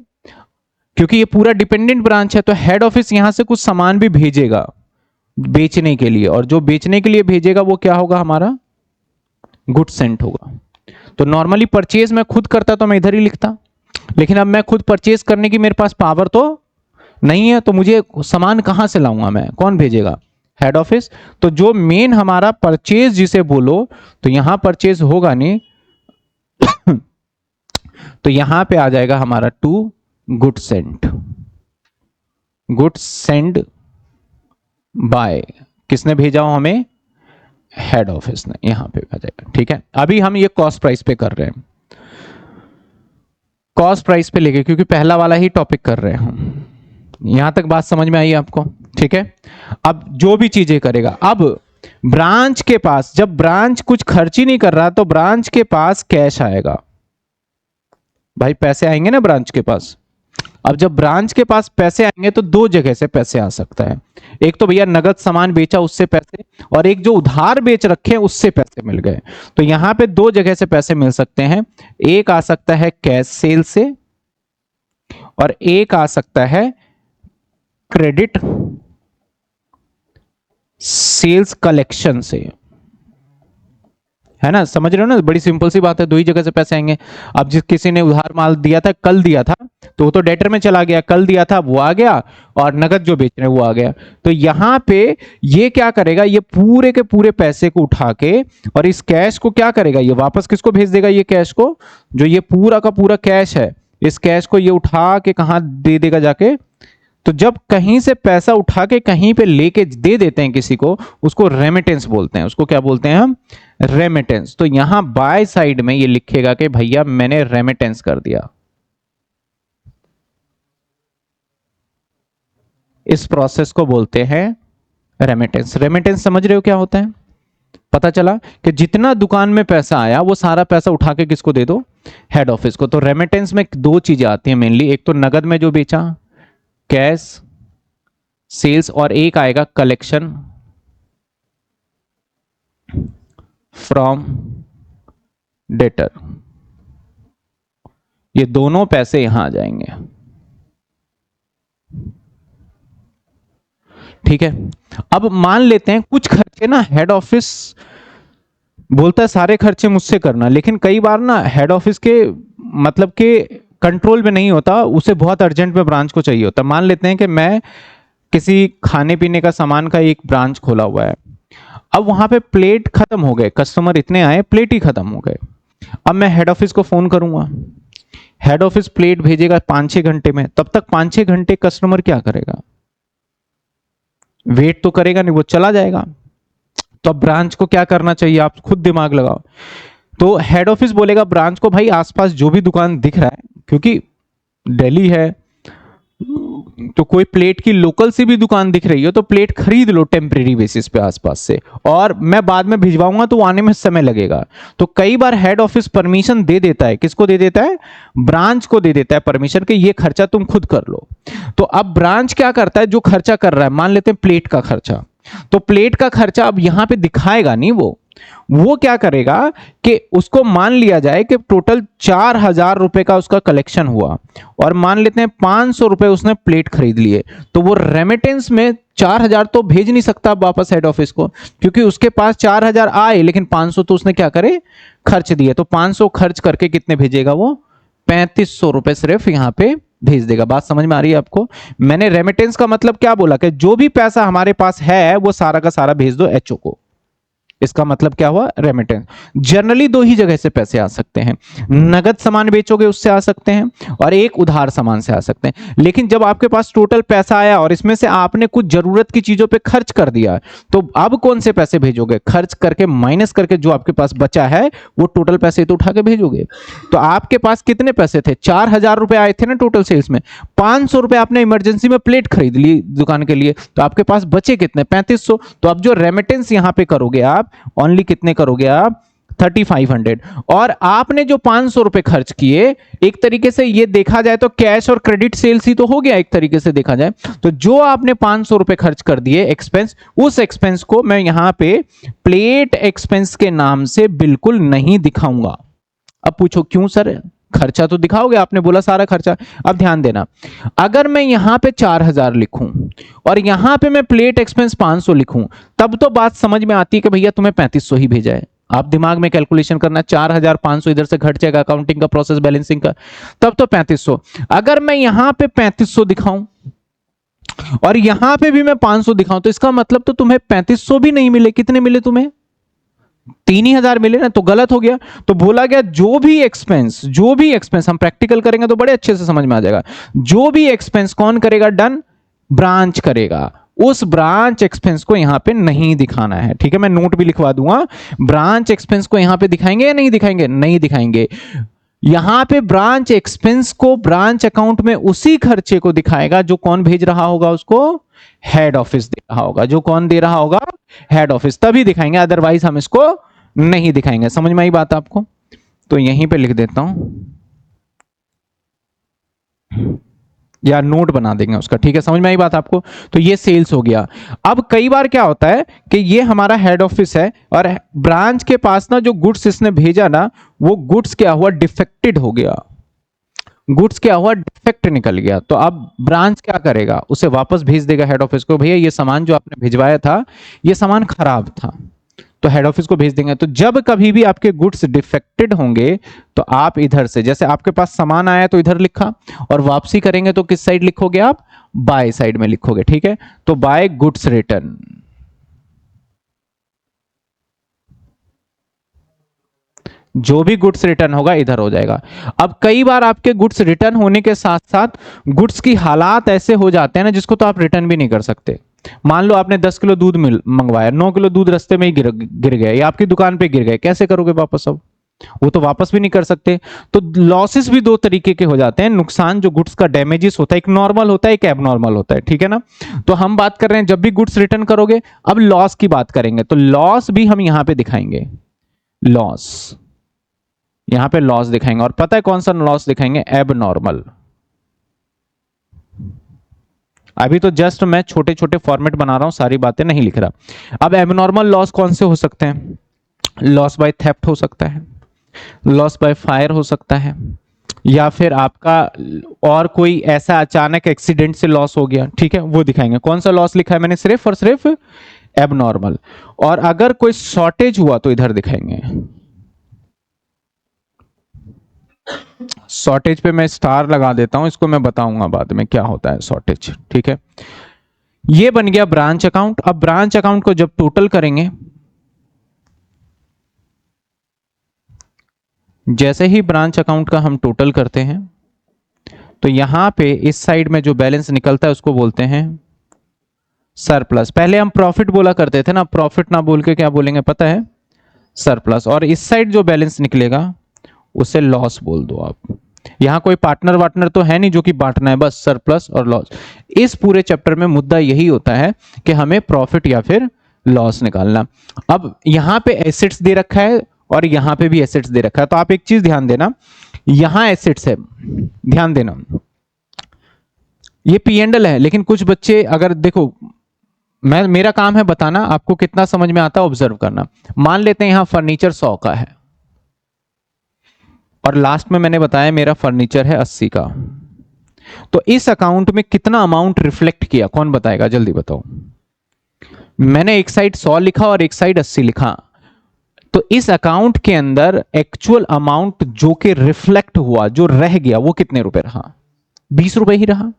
क्योंकि ये पूरा डिपेंडेंट ब्रांच है तो हेड ऑफिस यहां से कुछ सामान भी भेजेगा बेचने के लिए, और जो बेचने के लिए भेजेगा वो क्या होगा, हमारा गुड सेंट होगा। तो नॉर्मली परचेज मैं खुद करता तो मैं इधर ही लिखता, लेकिन अब मैं खुद परचेज करने की मेरे पास पावर तो नहीं है, तो मुझे सामान कहां से लाऊंगा मैं, कौन भेजेगा, हेड ऑफिस। तो जो मेन हमारा परचेज जिसे बोलो, तो यहां परचेज होगा नहीं तो यहां पे आ जाएगा हमारा to goods sent, goods sent by, किसने भेजा हो हमें, हेड ऑफिस ने, यहां पे आ जाएगा। ठीक है, अभी हम ये कॉस्ट प्राइस पे कर रहे हैं, कॉस्ट प्राइस पे लेके, क्योंकि पहला वाला ही टॉपिक कर रहे हैं हम। यहां तक बात समझ में आई आपको, ठीक है। अब जो भी चीजें करेगा, अब ब्रांच के पास, जब ब्रांच कुछ खर्च ही नहीं कर रहा तो ब्रांच के पास कैश आएगा, भाई पैसे आएंगे ना ब्रांच के पास। अब जब ब्रांच के पास पैसे आएंगे तो दो जगह से पैसे आ सकता है, एक तो भैया नगद सामान बेचा उससे पैसे, और एक जो उधार बेच रखे हैं उससे पैसे मिल गए। तो यहां पे दो जगह से पैसे मिल सकते हैं, एक आ सकता है कैश सेल से, और एक आ सकता है क्रेडिट सेल्स कलेक्शन से, है ना, समझ रहे हो ना, बड़ी सिंपल सी बात है, दो ही जगह से पैसे आएंगे। अब जिस किसी ने उधार माल दिया था, कल दिया था, तो वो तो डेटर में चला गया, कल दिया था वो आ गया, और नगद जो बेच रहे हैं वो आ गया। तो यहां पे ये क्या करेगा, ये पूरे के पूरे पैसे को उठा के और इस कैश को क्या करेगा, ये वापस किसको भेज देगा, ये कैश को, जो ये पूरा का पूरा कैश है, इस कैश को ये उठा के कहां दे देगा जाके। तो जब कहीं से पैसा उठा के कहीं पे लेके दे देते हैं किसी को, उसको रेमिटेंस बोलते हैं, उसको क्या बोलते हैं हम, रेमिटेंस। तो यहां बाय साइड में ये लिखेगा कि भैया मैंने रेमिटेंस कर दिया। इस प्रोसेस को बोलते हैं रेमिटेंस। रेमिटेंस समझ रहे हो क्या होता है, पता चला कि जितना दुकान में पैसा आया वो सारा पैसा उठा के किसको दे दो, हेड ऑफिस को। तो रेमिटेंस में दो चीजें आती हैं मेनली, एक तो नगद में जो बेचा कैश सेल्स, और एक आएगा कलेक्शन फ्रॉम डेटर। ये दोनों पैसे यहां आ जाएंगे, ठीक है। अब मान लेते हैं कुछ खर्चे ना हेड ऑफिस बोलता है सारे खर्चे मुझसे करना, लेकिन कई बार ना हेड ऑफिस के मतलब के कंट्रोल में नहीं होता, उसे बहुत अर्जेंट में ब्रांच को चाहिए होता। मान लेते हैं कि मैं किसी खाने पीने का सामान का एक ब्रांच खोला हुआ है, अब वहां पे प्लेट खत्म हो गए, कस्टमर इतने आए प्लेट ही खत्म हो गए। अब मैं हेड ऑफिस को फोन करूंगा, हेड ऑफिस प्लेट भेजेगा 5-6 घंटे में, तब तक 5-6 घंटे कस्टमर क्या करेगा, वेट तो करेगा नहीं, वो चला जाएगा। तो अब ब्रांच को क्या करना चाहिए, आप खुद दिमाग लगाओ। तो हेड ऑफिस बोलेगा ब्रांच को, भाई आसपास जो भी दुकान दिख रहा है, क्योंकि दिल्ली है तो कोई प्लेट की लोकल से भी दुकान दिख रही हो तो प्लेट खरीद लो टेम्परेरी बेसिस पे आसपास से, और मैं बाद में भिजवाऊंगा तो आने में समय लगेगा। तो कई बार हेड ऑफिस परमिशन दे देता है, किसको दे देता है, ब्रांच को दे देता है परमिशन कि ये खर्चा तुम खुद कर लो। तो अब ब्रांच क्या करता है, जो खर्चा कर रहा है, मान लेते हैं प्लेट का खर्चा, तो प्लेट का खर्चा अब यहां पे दिखाएगा नहीं, वो क्या करेगा कि उसको मान लिया जाए कि टोटल 4,000 रुपए का उसका कलेक्शन हुआ, और मान लेते हैं 500 रुपए उसने प्लेट खरीद लिए, तो वो रेमिटेंस में 4,000 तो भेज नहीं सकता वापस हेड ऑफिस को, क्योंकि उसके पास 4,000 आए लेकिन 500 तो उसने क्या करे, खर्च दिए। तो 500 खर्च करके कितने भेजेगा वो, 3,500 रुपए सिर्फ यहां पे भेज देगा। बात समझ में आ रही है आपको। मैंने रेमिटेंस का मतलब क्या बोला कि जो भी पैसा हमारे पास है वो सारा का सारा भेज दो एचओ को, इसका मतलब क्या हुआ, रेमिटेंस। जनरली दो ही जगह से पैसे आ सकते हैं, नगद सामान बेचोगे उससे आ सकते हैं और एक उधार सामान से आ सकते हैं। लेकिन जब आपके पास टोटल पैसा आया और इसमें से आपने कुछ जरूरत की चीजों पे खर्च कर दिया, तो अब कौन से पैसे भेजोगे, खर्च करके माइनस करके जो आपके पास बचा है वो टोटल पैसे तो उठा के भेजोगे। तो आपके पास कितने पैसे थे, 4,000 रुपए आए थे ना टोटल सेल्स में, 500 रुपए आपने इमरजेंसी में प्लेट खरीद ली दुकान के लिए, तो आपके पास बचे कितने, 3500। तो अब जो रेमिटेंस यहां पे करोगे आप, ओनली कितने करोगे आप, 3500। और आपने जो 500 रुपए खर्च किए, एक तरीके से ये देखा जाए तो कैश और क्रेडिट सेल्स ही तो हो गया एक तरीके से देखा जाए। तो जो आपने 500 रुपए खर्च कर दिए एक्सपेंस, उस एक्सपेंस को मैं यहां पे प्लेट एक्सपेंस के नाम से बिल्कुल नहीं दिखाऊंगा। अब पूछो क्यों सर, खर्चा तो दिखाओगे, आपने बोला सारा खर्चा। अब ध्यान देना, अगर मैं यहां पे 4,000 लिखूं और यहां पे मैं प्लेट एक्सपेंस 500 लिखूं, तब तो बात समझ में आती है कि भैया तुम्हें 3500 ही भेजा है। आप दिमाग में कैलकुलेशन करना, 4,500 इधर से घट जाएगा अकाउंटिंग का प्रोसेस, बैलेंसिंग का, तब तो 3500। अगर मैं यहां पे 3500 दिखाऊं और यहां पे भी मैं 500 दिखाऊं, तो इसका मतलब तो तुम्हें 3500 भी नहीं मिले, कितने मिले तुम्हें, 3,000 मिले ना, तो गलत हो गया। तो बोला गया जो भी एक्सपेंस हम प्रैक्टिकल करेंगे तो बड़े अच्छे से समझ में आ जाएगा, जो भी एक्सपेंस कौन करेगा, डन, ब्रांच करेगा। उस ब्रांच एक्सपेंस को यहां पे नहीं दिखाना है, ठीक है, मैं नोट भी लिखवा दूंगा। ब्रांच एक्सपेंस को यहां पे दिखाएंगे या नहीं दिखाएंगे, नहीं दिखाएंगे। यहां पे ब्रांच एक्सपेंस को ब्रांच अकाउंट में उसी खर्चे को दिखाएगा जो कौन भेज रहा होगा, उसको हेड ऑफिस दे रहा होगा, जो कौन दे रहा होगा, हेड ऑफिस, तभी दिखाएंगे, अदरवाइज हम इसको नहीं दिखाएंगे। समझ में आई बात आपको, तो यहीं पे लिख देता हूं या नोट बना देंगे उसका, ठीक है, समझ में आई बात आपको। तो ये सेल्स हो गया। अब कई बार क्या होता है कि ये हमारा हेड ऑफिस है और ब्रांच के पास ना जो गुड्स इसने भेजा ना, वो गुड्स क्या हुआ, डिफेक्टेड हो गया, गुड्स क्या हुआ, डिफेक्ट निकल गया। तो अब ब्रांच क्या करेगा, उसे वापस भेज देगा हेड ऑफिस को, भैया ये सामान जो आपने भिजवाया था ये सामान खराब था, तो हेड ऑफिस को भेज देंगे। तो जब कभी भी आपके गुड्स डिफेक्टेड होंगे, तो आप इधर से, जैसे आपके पास सामान आया तो इधर लिखा, और वापसी करेंगे तो किस साइड लिखोगे आप, बाय साइड में लिखोगे, ठीक है। तो बाय गुड्स रिटर्न, जो भी गुड्स रिटर्न होगा इधर हो जाएगा। अब कई बार आपके गुड्स रिटर्न होने के साथ साथ गुड्स की हालात ऐसे हो जाते हैं ना जिसको तो आप रिटर्न भी नहीं कर सकते। मान लो आपने 10 किलो दूध मंगवाया, 9 किलो दूध रास्ते में ही गिर गए या आपकी दुकान पे गिर गए, कैसे करोगे वापस, अब वो तो वापस भी नहीं कर सकते। तो लॉसेस भी दो तरीके के हो जाते हैं, नुकसान जो गुड्स का डैमेजेस होता है, एक नॉर्मल होता है, एक एबनॉर्मल होता है, ठीक है ना। तो हम बात कर रहे हैं जब भी गुड्स रिटर्न करोगे। अब लॉस की बात करेंगे, तो लॉस भी हम यहां पे दिखाएंगे, लॉस, यहां पे लॉस दिखाएंगे। और पता है कौन सा लॉस दिखाएंगे, एबनॉर्मल। अभी तो जस्ट मैं छोटे छोटे फॉर्मेट बना रहा हूं, सारी बातें नहीं लिख रहा। अब एबनॉर्मल लॉस कौन से हो सकते हैं, लॉस बाय थेफ्ट हो सकता है, लॉस बाय फायर हो सकता है, या फिर आपका और कोई ऐसा अचानक एक्सीडेंट से लॉस हो गया, ठीक है, वो दिखाएंगे। कौन सा लॉस लिखा है मैंने, सिर्फ और सिर्फ एबनॉर्मल। और अगर कोई शॉर्टेज हुआ तो इधर दिखाएंगे, शॉर्टेज पे मैं स्टार लगा देता हूं, इसको मैं बताऊंगा बाद में क्या होता है शॉर्टेज, ठीक है। ये बन गया ब्रांच अकाउंट। अब ब्रांच अकाउंट को जब टोटल करेंगे, जैसे ही ब्रांच अकाउंट का हम टोटल करते हैं, तो यहां पे इस साइड में जो बैलेंस निकलता है उसको बोलते हैं सरप्लस। पहले हम प्रॉफिट बोला करते थे ना, प्रॉफिट ना बोल के क्या बोलेंगे पता है, सरप्लस। और इस साइड जो बैलेंस निकलेगा उसे लॉस बोल दो आप। यहां कोई पार्टनर वार्टनर तो है नहीं जो कि बांटना है, बस सरप्लस और लॉस। इस पूरे चैप्टर में मुद्दा यही होता है कि हमें प्रॉफिट या फिर लॉस निकालना। अब यहां पे एसेट्स दे रखा है और यहां पे भी एसेट्स दे रखा है, तो आप एक चीज ध्यान देना, यहां एसेट्स है, ध्यान देना, ये P&L है। लेकिन कुछ बच्चे अगर देखो, मेरा काम है बताना आपको कितना समझ में आता है, ऑब्जर्व करना। मान लेते हैं यहां फर्नीचर 100 का है और लास्ट में मैंने बताया मेरा फर्नीचर है 80 का, तो इस अकाउंट में कितना अमाउंट रिफ्लेक्ट किया, कौन बताएगा, जल्दी बताओ। मैंने एक साइड 100 लिखा और एक साइड 80 लिखा, तो इस अकाउंट के अंदर एक्चुअल अमाउंट जो कि रिफ्लेक्ट हुआ, जो रह गया, वो कितने रुपए रहा, 20 रुपए ही रहा।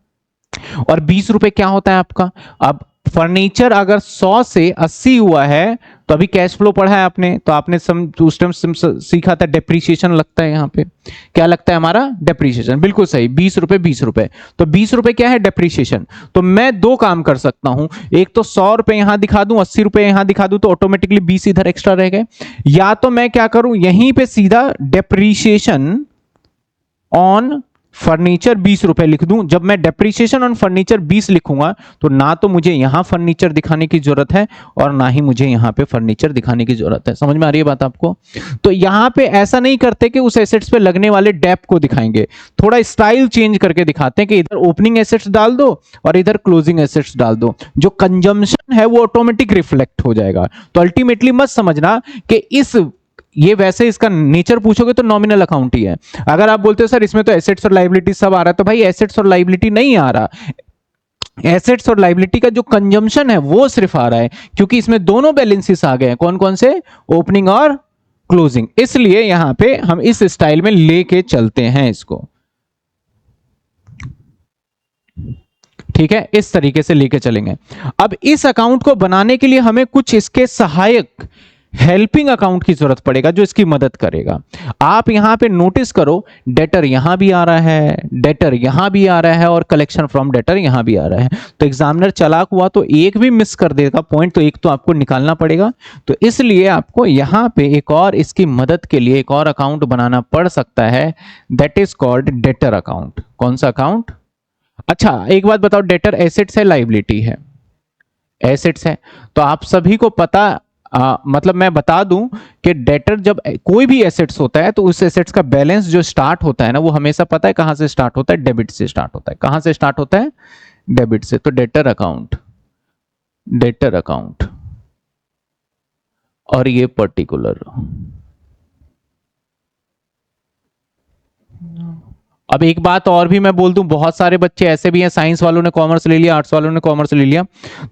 और 20 रुपए क्या होता है आपका? अब फर्नीचर अगर 100 से 80 हुआ है तो अभी कैश फ्लो पढ़ा है आपने, तो आपने उस टाइम सीखा था डेप्रीशिएशन लगता है। यहां पे क्या लगता है हमारा? डेप्रीशिएशन। बिल्कुल सही, 20 रुपए 20 रुपए। तो 20 रुपए क्या है? डेप्रीशिएशन। तो मैं दो काम कर सकता हूं, एक तो 100 रुपए यहां दिखा दूं, 80 रुपए यहां दिखा दूं, तो ऑटोमेटिकली 20 इधर एक्स्ट्रा रह गए। या तो मैं क्या करूं, यहीं पे सीधा डेप्रीशिएशन ऑन फर्नीचर 20 रुपए लिख दूं। जब मैं डेप्रीशिएशन ऑन फर्नीचर 20 लिखूंगा तो ना तो मुझे यहां फर्नीचर दिखाने की जरूरत है और ना ही मुझे यहां पे फर्नीचर दिखाने की जरूरत है। समझ में आ रही है बात आपको? तो यहां पे ऐसा नहीं करते कि उस एसेट्स पे लगने वाले डेप को दिखाएंगे, थोड़ा स्टाइल चेंज करके दिखाते हैं कि इधर ओपनिंग एसेट्स डाल दो और इधर क्लोजिंग एसेट्स डाल दो। जो कंजम्पशन है वो ऑटोमेटिक रिफ्लेक्ट हो जाएगा। तो अल्टीमेटली मत समझना कि इस ये वैसे इसका नेचर पूछोगे तो नॉमिनल अकाउंट ही है। अगर आप बोलते हो सर इसमें तो एसेट्स और लाइबिलिटी सब आ रहा है, तो भाई एसेट्स और लाइबिलिटी नहीं आ रहा, एसेट्स और लाइबिलिटी का जो कंजम्पशन है वो सिर्फ आ रहा है, क्योंकि इसमें दोनों बैलेंसेस आ गए हैं। कौन कौन से? ओपनिंग और क्लोजिंग। इसलिए यहां पे हम इस स्टाइल में लेके चलते हैं इसको। ठीक है, इस तरीके से लेके चलेंगे। अब इस अकाउंट को बनाने के लिए हमें कुछ इसके सहायक हेल्पिंग अकाउंट की जरूरत पड़ेगा जो इसकी मदद करेगा। आप यहां पे नोटिस करो, डेटर यहां भी आ रहा है, डेटर यहां भी आ रहा है और कलेक्शन फ्रॉम डेटर यहां भी आ रहा है। तो एग्जामिनर चालाक हुआ तो एक भी मिस कर देगा पॉइंट, तो एक तो आपको निकालना पड़ेगा। तो इसलिए आपको यहां पे एक और इसकी मदद के लिए एक और अकाउंट बनाना पड़ सकता है, that is called debtor account. कौन सा अकाउंट? अच्छा एक बात बताओ, डेटर एसेट्स है लाइबिलिटी है? एसेट्स है। तो आप सभी को पता, मतलब मैं बता दूं कि डेटर जब कोई भी एसेट्स होता है तो उस एसेट्स का बैलेंस जो स्टार्ट होता है ना, वो हमेशा पता है कहां से स्टार्ट होता है? डेबिट से स्टार्ट होता है। कहां से स्टार्ट होता है? डेबिट से। तो डेटर अकाउंट, डेटर अकाउंट और ये पर्टिकुलर। अब एक बात और भी मैं बोल दूं, बहुत सारे बच्चे ऐसे भी हैं, साइंस वालों ने कॉमर्स ले लिया, आर्ट्स वालों ने कॉमर्स ले लिया,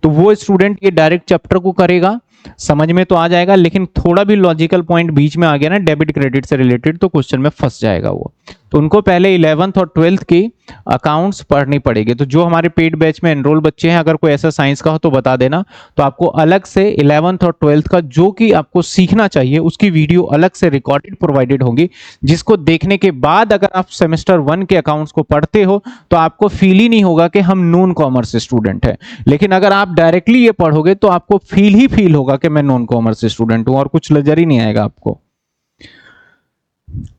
तो वो स्टूडेंट ये डायरेक्ट चैप्टर को करेगा, समझ में तो आ जाएगा, लेकिन थोड़ा भी लॉजिकल पॉइंट बीच में आ गया ना डेबिट क्रेडिट से रिलेटेड, तो क्वेश्चन में फंस जाएगा वो। तो उनको पहले 11th और 12th की अकाउंट्स पढ़नी पड़ेगी। तो जो हमारे पेड बैच में एनरोल बच्चे हैं, अगर कोई ऐसा साइंस का हो तो बता देना, तो आपको अलग से 11th और 12th का जो कि आपको सीखना चाहिए उसकी वीडियो अलग से रिकॉर्डेड प्रोवाइडेड होगी, जिसको देखने के बाद अगर आप सेमेस्टर 1 के अकाउंट्स को पढ़ते हो तो आपको फील ही नहीं होगा कि हम नॉन कॉमर्स स्टूडेंट हैं। लेकिन अगर आप डायरेक्टली ये पढ़ोगे तो आपको फील होगा कि मैं नॉन कॉमर्स स्टूडेंट हूं और कुछ नजर ही नहीं आएगा आपको।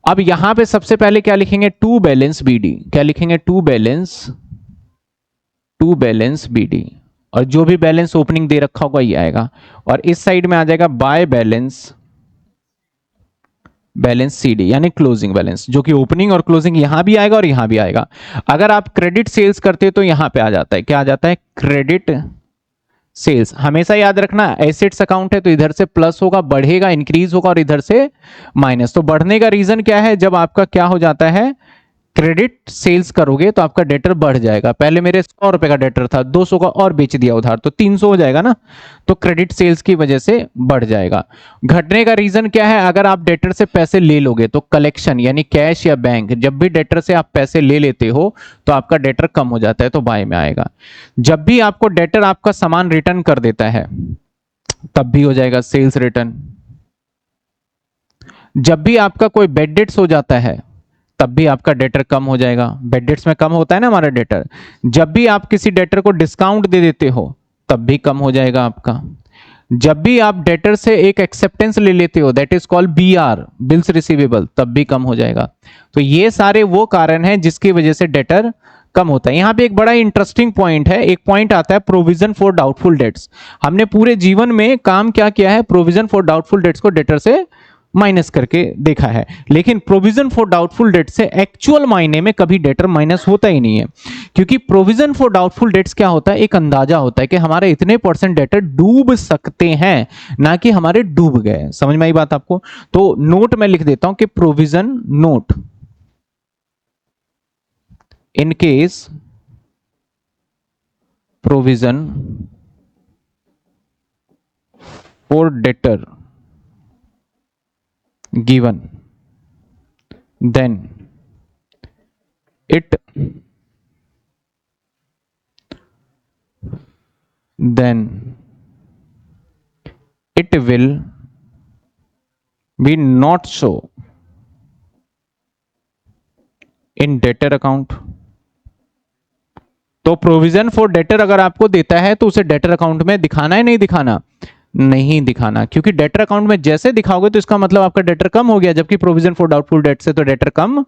अब यहां पे सबसे पहले क्या लिखेंगे? To balance BD. क्या लिखेंगे? To balance, to balance BD. और जो भी बैलेंस ओपनिंग दे रखा होगा ये आएगा। और इस साइड में आ जाएगा बाय बैलेंस, बैलेंस सीडी, यानी क्लोजिंग बैलेंस, जो कि ओपनिंग और क्लोजिंग यहां भी आएगा और यहां भी आएगा। अगर आप क्रेडिट सेल्स करते तो यहां पे आ जाता है, क्या आ जाता है? Credit sales. हमेशा याद रखना, एसेट्स अकाउंट है तो इधर से प्लस होगा, बढ़ेगा, इंक्रीज होगा, और इधर से माइनस। तो बढ़ने का रीजन क्या है? जब आपका क्या हो जाता है, क्रेडिट सेल्स करोगे तो आपका डेटर बढ़ जाएगा। पहले मेरे 100 रुपए का डेटर था, 200 का और बेच दिया उधार, तो 300 हो जाएगा ना, तो क्रेडिट सेल्स की वजह से बढ़ जाएगा। घटने का रीजन क्या है? अगर आप डेटर से पैसे ले लोगे तो कलेक्शन, यानी कैश या बैंक, जब भी डेटर से आप पैसे ले लेते हो तो आपका डेटर कम हो जाता है, तो बाय में आएगा। जब भी आपको डेटर आपका सामान रिटर्न कर देता है तब भी हो जाएगा सेल्स रिटर्न। जब भी आपका कोई बेड डेट्स हो जाता है तब भी आपका डेटर कम हो जाएगा। बेड डेट्स में कम होता है ना हमारा डेटर। जब भी आप किसी डेटर को डिस्काउंट दे देते हो तब भी कम हो जाएगा आपका। जब भी आप डेटर से एक एक्सेप्टेंस ले लेते हो, that is called BR, bills receivable, तब भी कम हो जाएगा। तो ये सारे वो कारण हैं जिसकी वजह से डेटर कम होता है। यहां पे एक बड़ा इंटरेस्टिंग पॉइंट है, एक पॉइंट आता है प्रोविजन फॉर डाउटफुल डेट्स। हमने पूरे जीवन में काम क्या किया है? प्रोविजन फॉर डाउटफुल डेट्स को डेटर से माइनस करके देखा है, लेकिन प्रोविजन फॉर डाउटफुल डेट से एक्चुअल मायने में कभी डेटर माइनस होता ही नहीं है। क्योंकि प्रोविजन फॉर डाउटफुल डेट्स क्या होता है? एक अंदाजा होता है कि हमारे इतने परसेंट डेटर डूब सकते हैं, ना कि हमारे डूब गए। समझ में आई बात आपको? तो नोट में लिख देता हूं कि provision note, in case provision for debtor given, then it then it will be not show in debtor account। तो प्रोविजन फॉर डेटर अगर आपको देता है तो उसे डेटर अकाउंट में दिखाना है, नहीं दिखाना? नहीं दिखाना, क्योंकि डेटर अकाउंट में जैसे दिखाओगे तो इसका मतलब आपका डेटर कम हो गया, जबकि प्रोविजन फॉर डाउटफुल डेट से तो डेटर कम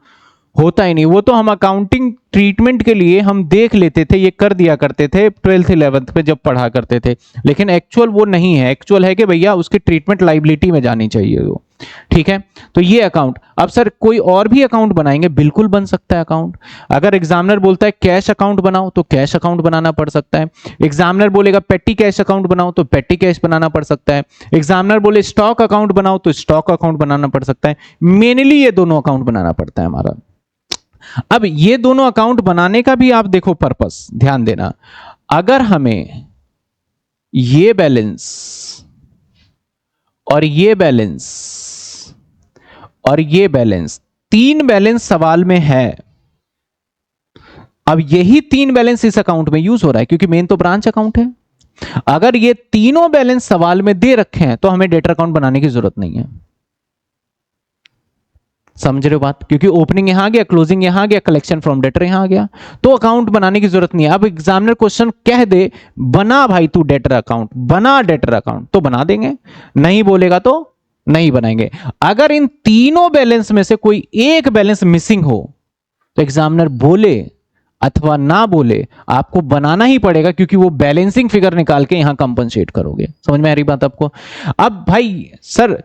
होता ही नहीं। वो तो हम अकाउंटिंग ट्रीटमेंट के लिए हम देख लेते थे, ये कर दिया करते थे 12th 11th में जब पढ़ा करते थे, लेकिन एक्चुअल वो नहीं है। एक्चुअल है कि भैया उसकी ट्रीटमेंट लाइबिलिटी में जानी चाहिए वो, ठीक है। तो ये अकाउंट, अब सर कोई और भी अकाउंट बनाएंगे, बिल्कुल बन सकता है अकाउंट। अगर एग्जामिनर बोलता है कैश अकाउंट बनाओ तो कैश अकाउंट बनाना पड़ सकता है। एग्जामिनर बोलेगा पेटी कैश अकाउंट बनाओ तो पेटी कैश बनाना पड़ सकता है। एग्जामिनर बोले स्टॉक अकाउंट बनाओ तो स्टॉक अकाउंट बनाना पड़ सकता है। मेनली ये दोनों अकाउंट बनाना पड़ता है हमारा। अब ये दोनों अकाउंट बनाने का भी आप देखो पर्पस, ध्यान देना। अगर हमें ये बैलेंस और ये बैलेंस और ये बैलेंस, तीन बैलेंस सवाल में है। अब यही तीन बैलेंस इस अकाउंट में यूज हो रहा है क्योंकि मेन तो ब्रांच अकाउंट है। अगर ये तीनों बैलेंस सवाल में दे रखे हैं तो हमें डेटर अकाउंट बनाने की जरूरत नहीं है। समझ रहे हो बात? क्योंकि ओपनिंग यहां आ गया, क्लोजिंग यहां आ गया, कलेक्शन फ्रॉम डेटर यहां आ गया, तो अकाउंट बनाने की जरूरत नहीं है। अब एग्जामिनर क्वेश्चन कह दे बना भाई तू डेटर अकाउंट, बना डेटर अकाउंट, तो बना देंगे, नहीं बोलेगा तो नहीं बनाएंगे। अगर इन तीनों बैलेंस में से कोई एक बैलेंस मिसिंग हो तो एग्जामिनर बोले अथवा ना बोले आपको बनाना ही पड़ेगा, क्योंकि वो बैलेंसिंग फिगर निकाल के यहां कंपनसेट करोगे। समझ में आ रही बात आपको? अब भाई सर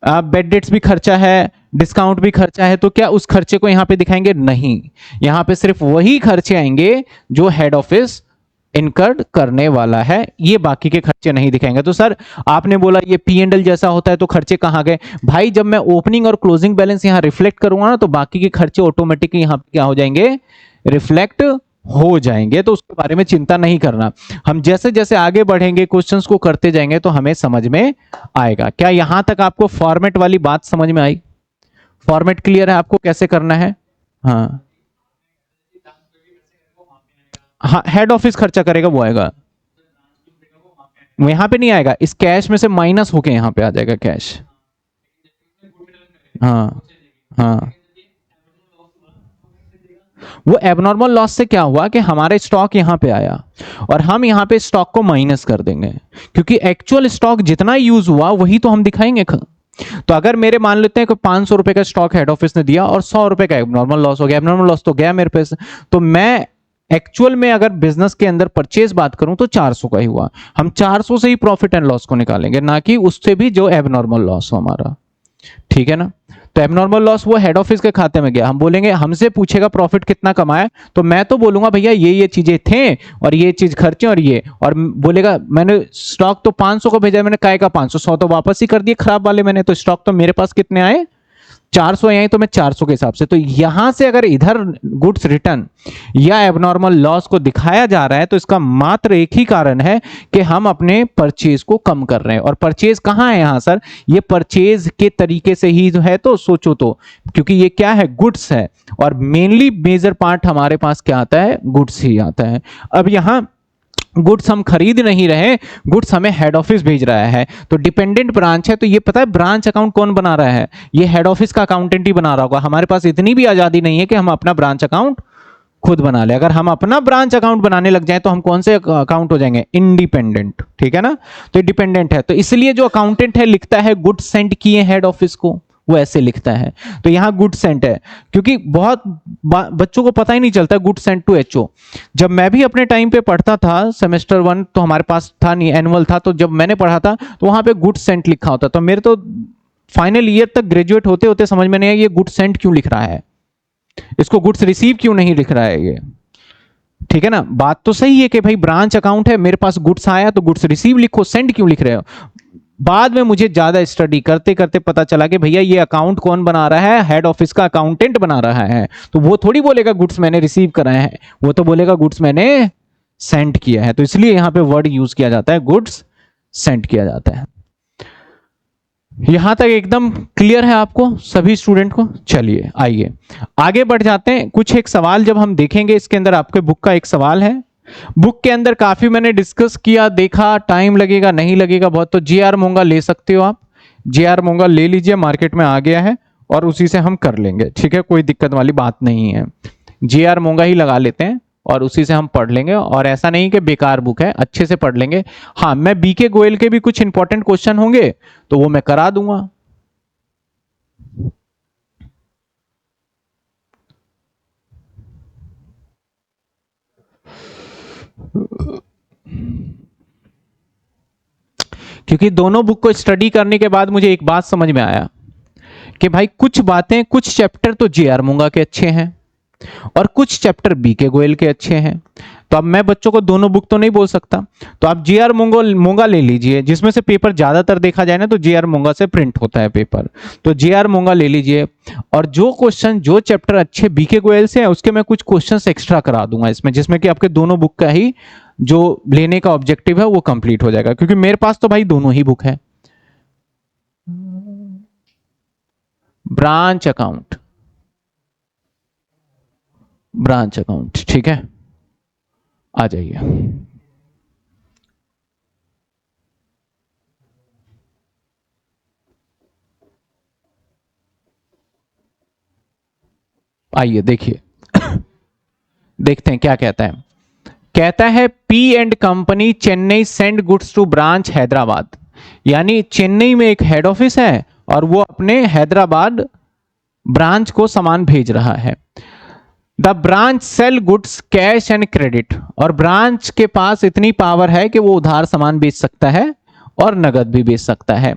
बेड डेट्स भी खर्चा है, डिस्काउंट भी खर्चा है, तो क्या उस खर्चे को यहां पे दिखाएंगे? नहीं, यहां पे सिर्फ वही खर्चे आएंगे जो हेड ऑफिस इनकर्ड करने वाला है, ये बाकी के खर्चे नहीं दिखाएंगे। तो सर आपने बोला ये P&L जैसा होता है तो खर्चे कहां गए? भाई जब मैं ओपनिंग और क्लोजिंग बैलेंस यहां रिफ्लेक्ट करूंगा ना तो बाकी के खर्चे ऑटोमेटिकली यहां क्या हो जाएंगे? रिफ्लेक्ट हो जाएंगे। तो उसके बारे में चिंता नहीं करना। हम जैसे जैसे आगे बढ़ेंगे क्वेश्चंस को करते जाएंगे तो हमें समझ में आएगा। क्या यहां तक आपको फॉर्मेट वाली बात समझ में आई? फॉर्मेट क्लियर है आपको कैसे करना है? हाँ हाँ, हेड ऑफिस खर्चा करेगा वो आएगा, वो यहां पे नहीं आएगा, इस कैश में से माइनस होके यहां पे आ जाएगा कैश। हाँ हाँ, वो एबनॉर्मल लॉस से क्या हुआ कि हमारे स्टॉक यहां पे आया और हम यहां पे स्टॉक को माइनस कर देंगे, क्योंकि एक्चुअल स्टॉक जितना यूज हुआ वही तो हम दिखाएंगे। तो अगर मेरे मान लेते हैं कि 500 रुपए का स्टॉक हेड ऑफिस ने दिया और 100 रुपए का एबनॉर्मल लॉस हो गया, एबनॉर्मल लॉस तो गया मेरे पैसे, तो मैं एक्चुअल में अगर बिजनेस के अंदर परचेज बात करूं तो 400 का ही हुआ। हम 400 से ही प्रॉफिट एंड लॉस को निकालेंगे, ना कि उससे भी जो एबनॉर्मल लॉस हो हमारा, ठीक है ना। तो एबनॉर्मल लॉस वो हेड ऑफिस के खाते में गया, हम बोलेंगे, हमसे पूछेगा प्रॉफिट कितना कमाया, तो मैं तो बोलूंगा भैया ये चीजें थे और ये चीज खर्चे और ये, और बोलेगा मैंने स्टॉक तो 500 का भेजा, मैंने काय का 500, 100 तो वापस ही कर दिए खराब वाले मैंने, तो स्टॉक तो मेरे पास कितने आए? 400 आए, तो मैं 400 के हिसाब से। तो यहां से अगर इधर गुड्स रिटर्न या एबनॉर्मल लॉस को दिखाया जा रहा है तो इसका मात्र एक ही कारण है कि हम अपने परचेज को कम कर रहे हैं। और परचेज कहां है यहां सर? ये परचेज के तरीके से ही है, तो सोचो तो, क्योंकि ये क्या है? गुड्स है, और मेनली मेजर पार्ट हमारे पास क्या आता है? गुड्स ही आता है। अब यहां गुड्स हम खरीद नहीं रहे, गुड्स हमें हेड ऑफिस भेज रहा है, तो डिपेंडेंट ब्रांच है, तो ये पता है ब्रांच अकाउंट कौन बना रहा है? ये हेड ऑफिस का अकाउंटेंट ही बना रहा होगा। हमारे पास इतनी भी आजादी नहीं है कि हम अपना ब्रांच अकाउंट खुद बना ले। अगर हम अपना ब्रांच अकाउंट बनाने लग जाए तो हम कौन से अकाउंट हो जाएंगे? इंडिपेंडेंट, ठीक है ना। तो ये डिपेंडेंट है, तो इसलिए जो अकाउंटेंट है लिखता है गुड्स सेंड किए हेड ऑफिस को, वो ऐसे लिखता है। तो यहां गुड सेंट है, क्योंकि बहुत बच्चों को पता ही नहीं चलता गुड सेंट टू एचओ। जब मैं भी अपने टाइम पे पढ़ता था सेमेस्टर 1, तो हमारे पास था नहीं, एनुअल था, तो जब मैंने पढ़ा था तो वहां पे गुड सेंट लिखा होता, तो मेरे तो फाइनल ईयर तक ग्रेजुएट होते होते समझ में नहीं आया ये गुड सेंट क्यों लिख रहा है, इसको गुड्स रिसीव क्यों नहीं लिख रहा है ये, ठीक है ना। बात तो सही है कि भाई ब्रांच अकाउंट है, मेरे पास गुड्स आया तो गुड्स रिसीव लिखो, सेंड क्यों लिख रहे हो। बाद में मुझे ज्यादा स्टडी करते करते पता चला कि भैया ये अकाउंट कौन बना रहा है? हेड ऑफिस का अकाउंटेंट बना रहा है। तो वो थोड़ी बोलेगा गुड्स मैंने रिसीव कराया है, वो तो बोलेगा गुड्स मैंने सेंड किया है। तो इसलिए यहां पे वर्ड यूज किया जाता है गुड्स सेंड किया जाता है। यहां तक एकदम क्लियर है आपको सभी स्टूडेंट को? चलिए आइए आगे बढ़ जाते हैं। कुछ एक सवाल जब हम देखेंगे इसके अंदर, आपके बुक का एक सवाल है, बुक के अंदर काफी मैंने डिस्कस किया, देखा टाइम लगेगा नहीं लगेगा बहुत, तो जे.आर. मोंगा ले सकते हो आप, जे.आर. मोंगा ले लीजिए, मार्केट में आ गया है और उसी से हम कर लेंगे, ठीक है, कोई दिक्कत वाली बात नहीं है। जे.आर. मोंगा ही लगा लेते हैं और उसी से हम पढ़ लेंगे, और ऐसा नहीं कि बेकार बुक है, अच्छे से पढ़ लेंगे। हाँ, मैं बीके गोयल के भी कुछ इंपॉर्टेंट क्वेश्चन होंगे तो वो मैं करा दूंगा। क्योंकि दोनों बुक को स्टडी करने के बाद मुझे एक बात समझ में आया कि भाई कुछ बातें, कुछ चैप्टर तो जे.आर. मोंगा के अच्छे हैं और कुछ चैप्टर बीके गोयल के अच्छे हैं। तो अब मैं बच्चों को दोनों बुक तो नहीं बोल सकता, तो आप जे.आर. मोंगा ले लीजिए, जिसमें से पेपर ज्यादातर देखा जाए ना तो जे.आर. मोंगा से प्रिंट होता है पेपर, तो जे.आर. मोंगा ले लीजिए। और जो क्वेश्चन, जो चैप्टर अच्छे बीके गोयल से हैं उसके मैं कुछ क्वेश्चंस एक्स्ट्रा करा दूंगा इसमें, जिसमें कि आपके दोनों बुक का ही जो लेने का ऑब्जेक्टिव है वो कंप्लीट हो जाएगा, क्योंकि मेरे पास तो भाई दोनों ही बुक है। ब्रांच अकाउंट, ब्रांच अकाउंट, ठीक है, आ जाइए। आइए देखिए, देखते हैं क्या कहता है। कहता है P and company Chennai send goods to branch Hyderabad, यानी चेन्नई में एक हेड ऑफिस है और वो अपने हैदराबाद ब्रांच को सामान भेज रहा है। The branch sell goods cash and credit, और ब्रांच के पास इतनी पावर है कि वो उधार सामान बेच सकता है और नगद भी बेच सकता है।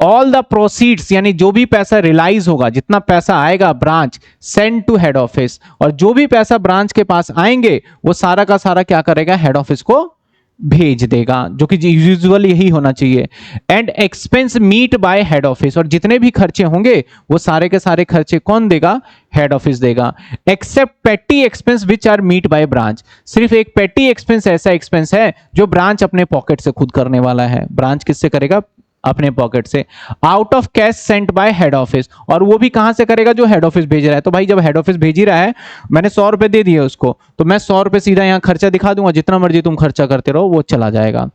ऑल द प्रोसीड्स, यानी जो भी पैसा रिलाइज होगा, जितना पैसा आएगा branch send to head office, और जो भी पैसा ब्रांच के पास आएंगे वो सारा का सारा क्या करेगा, हेड ऑफिस को भेज देगा, जो कि यूजुअल यही होना चाहिए। And expense meet by head office, और जितने भी खर्चे होंगे वो सारे के सारे खर्चे कौन देगा, हेड ऑफिस देगा। Except petty expense which are met by branch, सिर्फ एक पेटी एक्सपेंस ऐसा एक्सपेंस है जो ब्रांच अपने पॉकेट से खुद करने वाला है। ब्रांच किससे करेगा, अपने पॉकेट से। Out of cash sent by head office, और वो भी कहां से करेगा, जो हेड ऑफिस भेज रहा है। तो भाई जब हेड ऑफिस भेज ही रहा है, मैंने 100 रुपए दे दिए उसको, तो मैं 100 रुपए सीधा यहां खर्चा दिखा दूंगा, जितना मर्जी तुम खर्चा करते रहो वो चला जाएगा।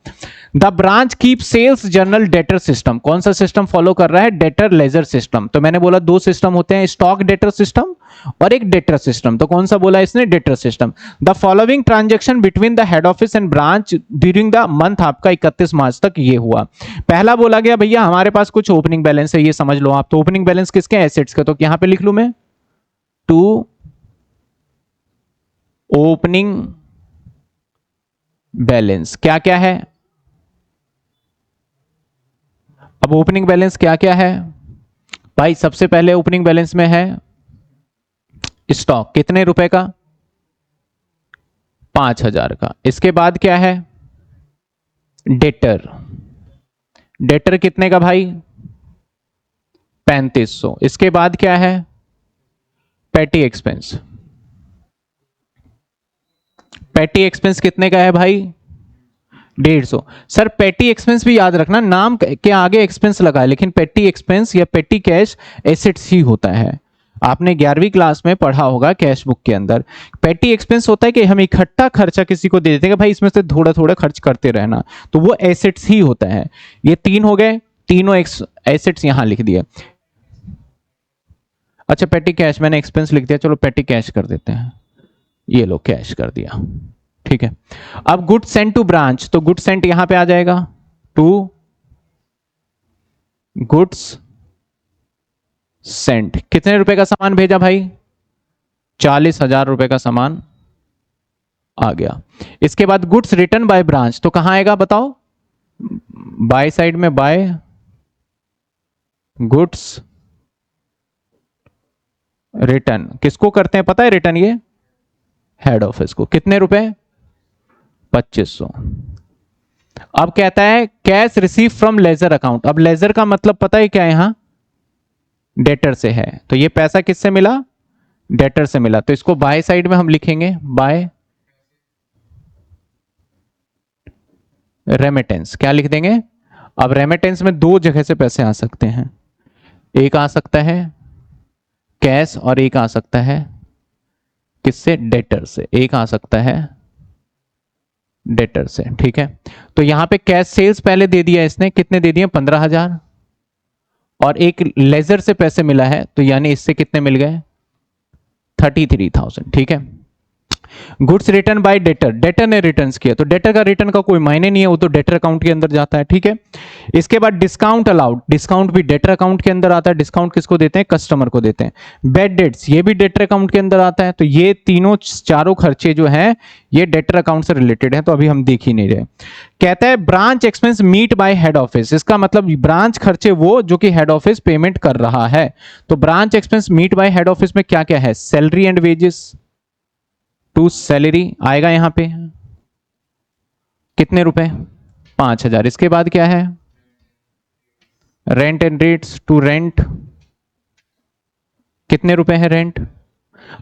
The branch keep sales journal debtor system, कौन सा सिस्टम फॉलो कर रहा है, डेटर लेजर सिस्टम। तो मैंने बोला दो सिस्टम होते हैं, स्टॉक डेटर सिस्टम और एक डेटर सिस्टम, तो कौन सा बोला इसने, debtor system. The following transaction between the head office and branch during the month, आपका 31 मार्च तक ये हुआ। पहला बोला गया भैया हमारे पास कुछ ओपनिंग बैलेंस है, ये समझ लो आप, तो ओपनिंग बैलेंस किसके, एसेट्स के, तो यहां पे लिख लू मैं टू ओपनिंग बैलेंस क्या क्या है। अब ओपनिंग बैलेंस क्या क्या है भाई, सबसे पहले ओपनिंग बैलेंस में है स्टॉक, कितने रुपए का, 5,000 का। इसके बाद क्या है, डेटर, डेटर कितने का भाई, 3,500। इसके बाद क्या है, पेटी एक्सपेंस, पेटी एक्सपेंस कितने का है भाई, 150। सर पेटी एक्सपेंस भी याद रखना, नाम के आगे एक्सपेंस लगा है, लेकिन पेटी एक्सपेंस या पेटी कैश एसेट्स ही होता है। आपने 11वीं क्लास में पढ़ा होगा कैश बुक के अंदर। पेटी एक्सपेंस होता है कि हम इकट्ठा खर्चा किसी को दे देते हैं कि भाई इसमें से थोड़ा थोड़ा खर्च करते रहना, तो वो एसेट्स ही होता है। ये तीन हो गए, तीनों एसेट्स यहां लिख दिए। अच्छा पेटी कैश मैंने एक्सपेंस लिख दिया, चलो पेटी कैश कर देते हैं, ये लो कैश कर दिया, ठीक है। अब गुड सेंट टू ब्रांच, तो गुड सेंट यहां पे आ जाएगा, टू गुड्स सेंट, कितने रुपए का सामान भेजा भाई, 40,000 रुपए का सामान आ गया। इसके बाद गुड्स रिटर्न बाय ब्रांच, तो कहां आएगा बताओ, बाय साइड में, बाय गुड्स रिटर्न, किसको करते हैं पता है रिटर्न, ये हेड ऑफिस को, कितने रुपए, 2,500। अब कहता है cash receive from ledger account, अब लेजर का मतलब पता है क्या, यहां डेटर से है, तो ये पैसा किससे मिला, डेटर से मिला, तो इसको बाय साइड में हम लिखेंगे बाय रेमिटेंस, क्या लिख देंगे। अब रेमिटेंस में दो जगह से पैसे आ सकते हैं, एक आ सकता है कैश और एक आ सकता है किससे, डेटर से। एक आ सकता है डेटर से, ठीक है। तो यहां पे कैश सेल्स पहले दे दिया इसने, कितने दे दिए 15,000, और एक लेजर से पैसे मिला है, तो यानी इससे कितने मिल गए 33,000, ठीक है। Goods return bye debtor, debtor ने रिटर्न किया, तो डेटर का रिटर्न का कोई मायने नहीं है, वो तो डेटर अकाउंट के अंदर जाता है, ठीक है। इसके बाद डिस्काउंट अलाउड, डिस्काउंट भी डेटर अकाउंट के अंदर आता है। डिस्काउंट किसको देते हैं, कस्टमर को देते हैं। बैड डेट्स, ये भी डेटर अकाउंट के अंदर आता है। तो ये तीनों चारों खर्चे जो हैं ये डेटर अकाउंट से रिलेटेड है, तो अभी हम देख ही नहीं रहे। कहता है branch expense meet by head office, इसका मतलब ब्रांच खर्चे वो जो कि हेड ऑफिस पेमेंट कर रहा है। तो branch expense meet by head office में क्या क्या है, salary and wages to salary आएगा यहां पे, कितने रुपए 5,000। इसके बाद क्या है, rent and rates to rent, कितने रुपए है रेंट।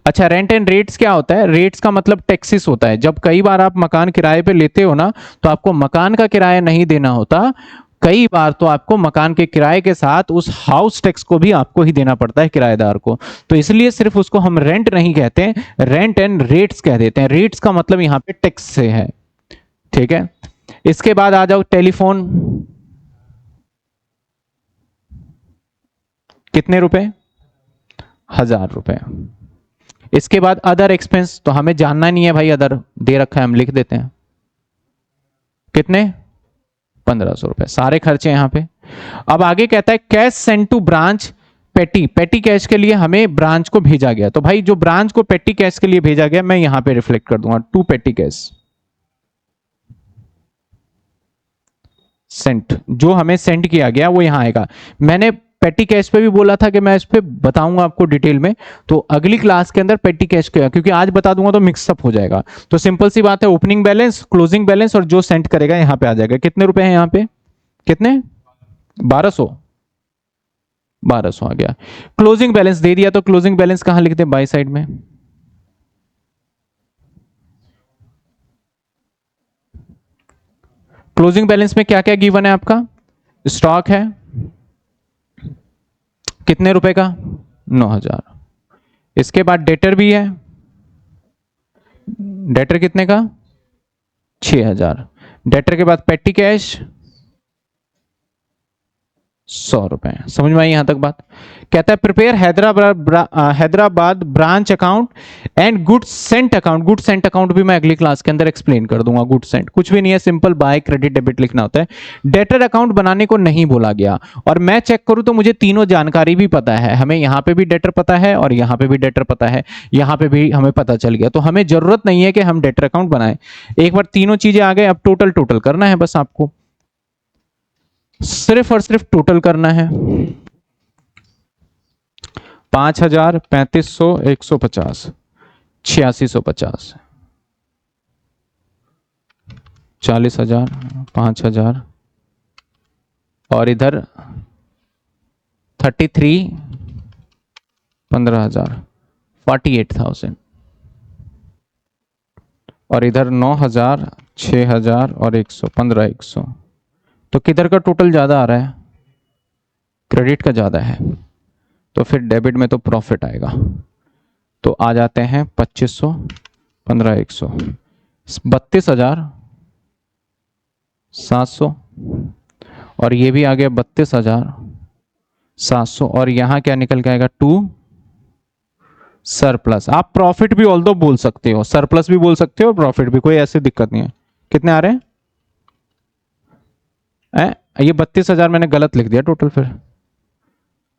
अच्छा, रेंट एंड रेट्स क्या होता है, रेट्स का मतलब टैक्सेस होता है। जब कई बार आप मकान किराए पे लेते हो ना, तो आपको मकान का किराया नहीं देना होता, कई बार तो आपको मकान के किराए के साथ उस हाउस टैक्स को भी आपको ही देना पड़ता है किराएदार को। तो इसलिए सिर्फ उसको हम रेंट नहीं कहते, रेंट एंड रेट्स कह देते हैं। रेट्स का मतलब यहां पे टैक्स से है, ठीक है। इसके बाद आ जाओ टेलीफोन, कितने रुपए 1,000 रुपए। इसके बाद अदर एक्सपेंस, तो हमें जानना नहीं है भाई, अदर दे रखा है हम लिख देते हैं, कितने 1,500 रुपए, सारे खर्चे यहां पे। अब आगे कहता है कैश सेंड टू ब्रांच पेटी, पेटी कैश के लिए हमें ब्रांच को भेजा गया। तो भाई जो ब्रांच को पेटी कैश के लिए भेजा गया मैं यहां पे रिफ्लेक्ट कर दूंगा, टू पेटी कैश सेंट, जो हमें सेंड किया गया वो यहां आएगा। मैंने पेटी कैश पे भी बोला था कि मैं इस पे बताऊंगा आपको डिटेल में, तो अगली क्लास के अंदर पेटी कैश क्या, क्योंकि आज बता दूंगा तो मिक्सअप हो जाएगा। तो सिंपल सी बात है, ओपनिंग बैलेंस, क्लोजिंग बैलेंस और जो सेंड करेगा यहां पे आ जाएगा। कितने रुपए हैं यहां पे, कितने 1200, 1200 आ गया। क्लोजिंग बैलेंस दे दिया, तो क्लोजिंग बैलेंस कहां लिखते हैं, बाई साइड में। क्लोजिंग बैलेंस में क्या क्या गिवन है आपका, स्टॉक है कितने रुपए का 9,000। इसके बाद डेटर भी है, डेटर कितने का 6,000। डेटर के बाद पेटी कैश 100 रुपए। समझ में आई यहां तक बात। कहता है prepare Hyderabad branch account and good Saint account. Good Saint account भी मैं अगली क्लास के अंदर एक्सप्लेन कर दूंगा। गुड सेंट कुछ भी नहीं है, सिंपल बाय क्रेडिट डेबिट लिखना होता है। डेटर अकाउंट बनाने को नहीं बोला गया, और मैं चेक करूं तो मुझे तीनों जानकारी भी पता है। हमें यहां पे भी डेटर पता है और यहां पे भी डेटर पता है, यहां पे भी हमें पता चल गया, तो हमें जरूरत नहीं है कि हम डेटर अकाउंट बनाएं। एक बार तीनों चीजें आ गए, अब टोटल टोटल करना है बस आपको, सिर्फ और सिर्फ टोटल करना है। 5,000, 3,500, 150, 8,650, 40,000, 5,000 और इधर 33, 15,000, 48,000 और इधर 9,000, 6,000 और 100, 15,100। तो किधर का टोटल ज्यादा आ रहा है, क्रेडिट का ज्यादा है, तो फिर डेबिट में तो प्रॉफिट आएगा। तो आ जाते हैं 2,500, 15,100, 32,700 और ये भी आ गया 32,700 और यहां क्या निकल के आएगा, टू सरप्लस। आप प्रॉफिट भी ऑल्दो बोल सकते हो, सरप्लस भी बोल सकते हो, प्रॉफिट भी, कोई ऐसी दिक्कत नहीं है। कितने आ रहे हैं, ये 32,000 मैंने गलत लिख दिया टोटल, फिर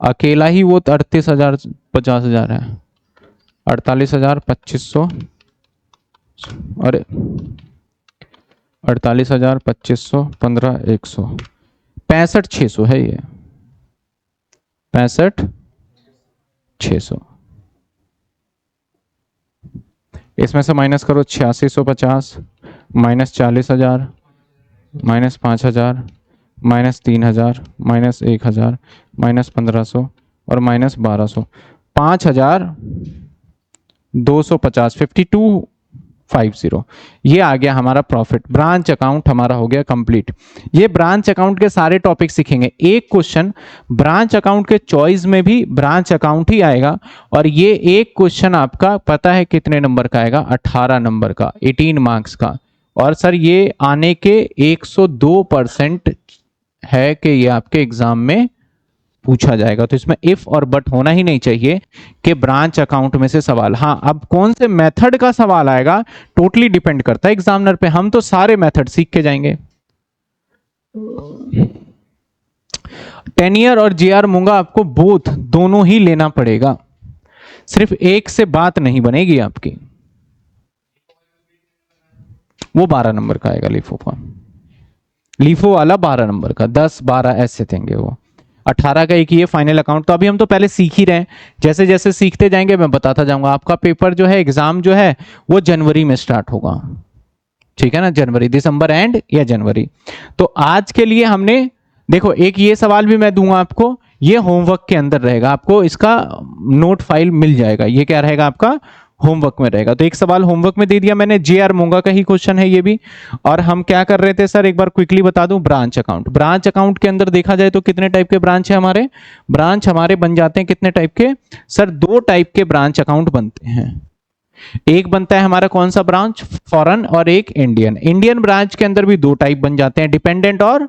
अकेला ही वो 38,000 50,000 है। 48,000, 2,500 अरे 48,000, 2,500, 15,100, 65,600 है ये, 65,600। इसमें से माइनस करो 8,650, minus 40,000, minus 5,000, minus 3,000, minus 1,000, minus 1,500 और माइनस 1,200, 5,250, 5250। ये आ गया हमारा प्रॉफिट। ब्रांच अकाउंट हमारा हो गया कंप्लीट। ये ब्रांच अकाउंट के सारे टॉपिक सीखेंगे। एक क्वेश्चन ब्रांच अकाउंट के चॉइस में भी ब्रांच अकाउंट ही आएगा, और ये एक क्वेश्चन आपका पता है कितने नंबर का आएगा, 18 नंबर का, 18 मार्क्स का, और सर ये आने के 102% है कि ये आपके एग्जाम में पूछा जाएगा। तो इसमें इफ और बट होना ही नहीं चाहिए कि ब्रांच अकाउंट में से सवाल। हाँ, अब कौन से मेथड का सवाल आएगा टोटली डिपेंड करता है एग्जामिनर पे। हम तो सारे मेथड सीख के जाएंगे। टेनियर और जेआर मूंगा आपको बोथ दोनों ही लेना पड़ेगा, सिर्फ एक से बात नहीं बनेगी आपकी। वो 12 नंबर का आएगा लीफो का, लीफो वाला 12 नंबर का, 10-12 ऐसे देंगे वो। 18 का एक ही है फाइनल अकाउंट। तो अभी हम तो पहले सीख ही रहे हैं, जैसे जैसे सीखते जाएंगे मैं बताता जाऊंगा। आपका पेपर जो है, एग्जाम जो है वो जनवरी में स्टार्ट होगा, ठीक है ना, जनवरी, दिसंबर एंड या जनवरी। तो आज के लिए हमने देखो, एक ये सवाल भी मैं दूंगा आपको, ये होमवर्क के अंदर रहेगा, आपको इसका नोट फाइल मिल जाएगा। ये क्या रहेगा आपका, होमवर्क में रहेगा। तो एक सवाल होमवर्क में दे दिया मैंने, जेआर मूंगा का ही क्वेश्चन है ये भी। और हम क्या कर रहे थे सर, एक बार क्विकली बता दूं, ब्रांच अकाउंट। ब्रांच अकाउंट के अंदर देखा जाए तो कितने टाइप के ब्रांच है हमारे, ब्रांच हमारे बन जाते हैं कितने टाइप के सर, 2 टाइप के ब्रांच अकाउंट बनते हैं। एक बनता है हमारा कौन सा ब्रांच, फॉरेन, और एक इंडियन। इंडियन ब्रांच के अंदर भी 2 टाइप बन जाते हैं, डिपेंडेंट और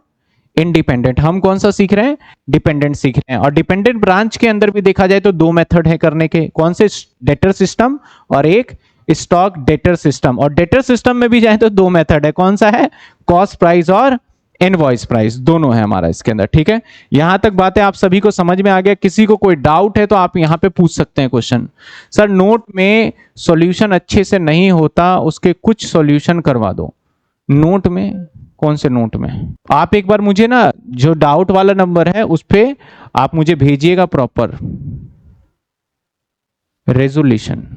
इंडिपेंडेंट। हम कौन सा सीख रहे हैं, डिपेंडेंट सीख रहे हैं। और डिपेंडेंट ब्रांच के अंदर भी देखा जाए तो 2 मेथड है करने के, कौन से, डेटर सिस्टम और एक स्टॉक डेटर सिस्टम। और डेटर सिस्टम में भी जाए तो 2 मेथड है, कौन सा है, कॉस्ट प्राइस और इनवॉइस प्राइस, दोनों है हमारा इसके अंदर, ठीक है। यहां तक बातें आप सभी को समझ में आ गया। किसी को कोई डाउट है तो आप यहां पे पूछ सकते हैं क्वेश्चन। सर नोट में सॉल्यूशन अच्छे से नहीं होता, उसके कुछ सॉल्यूशन करवा दो। नोट में, कौन से नोट में, आप एक बार मुझे ना जो डाउट वाला नंबर है उस पे आप मुझे भेजिएगा प्रॉपर रेजोल्यूशन।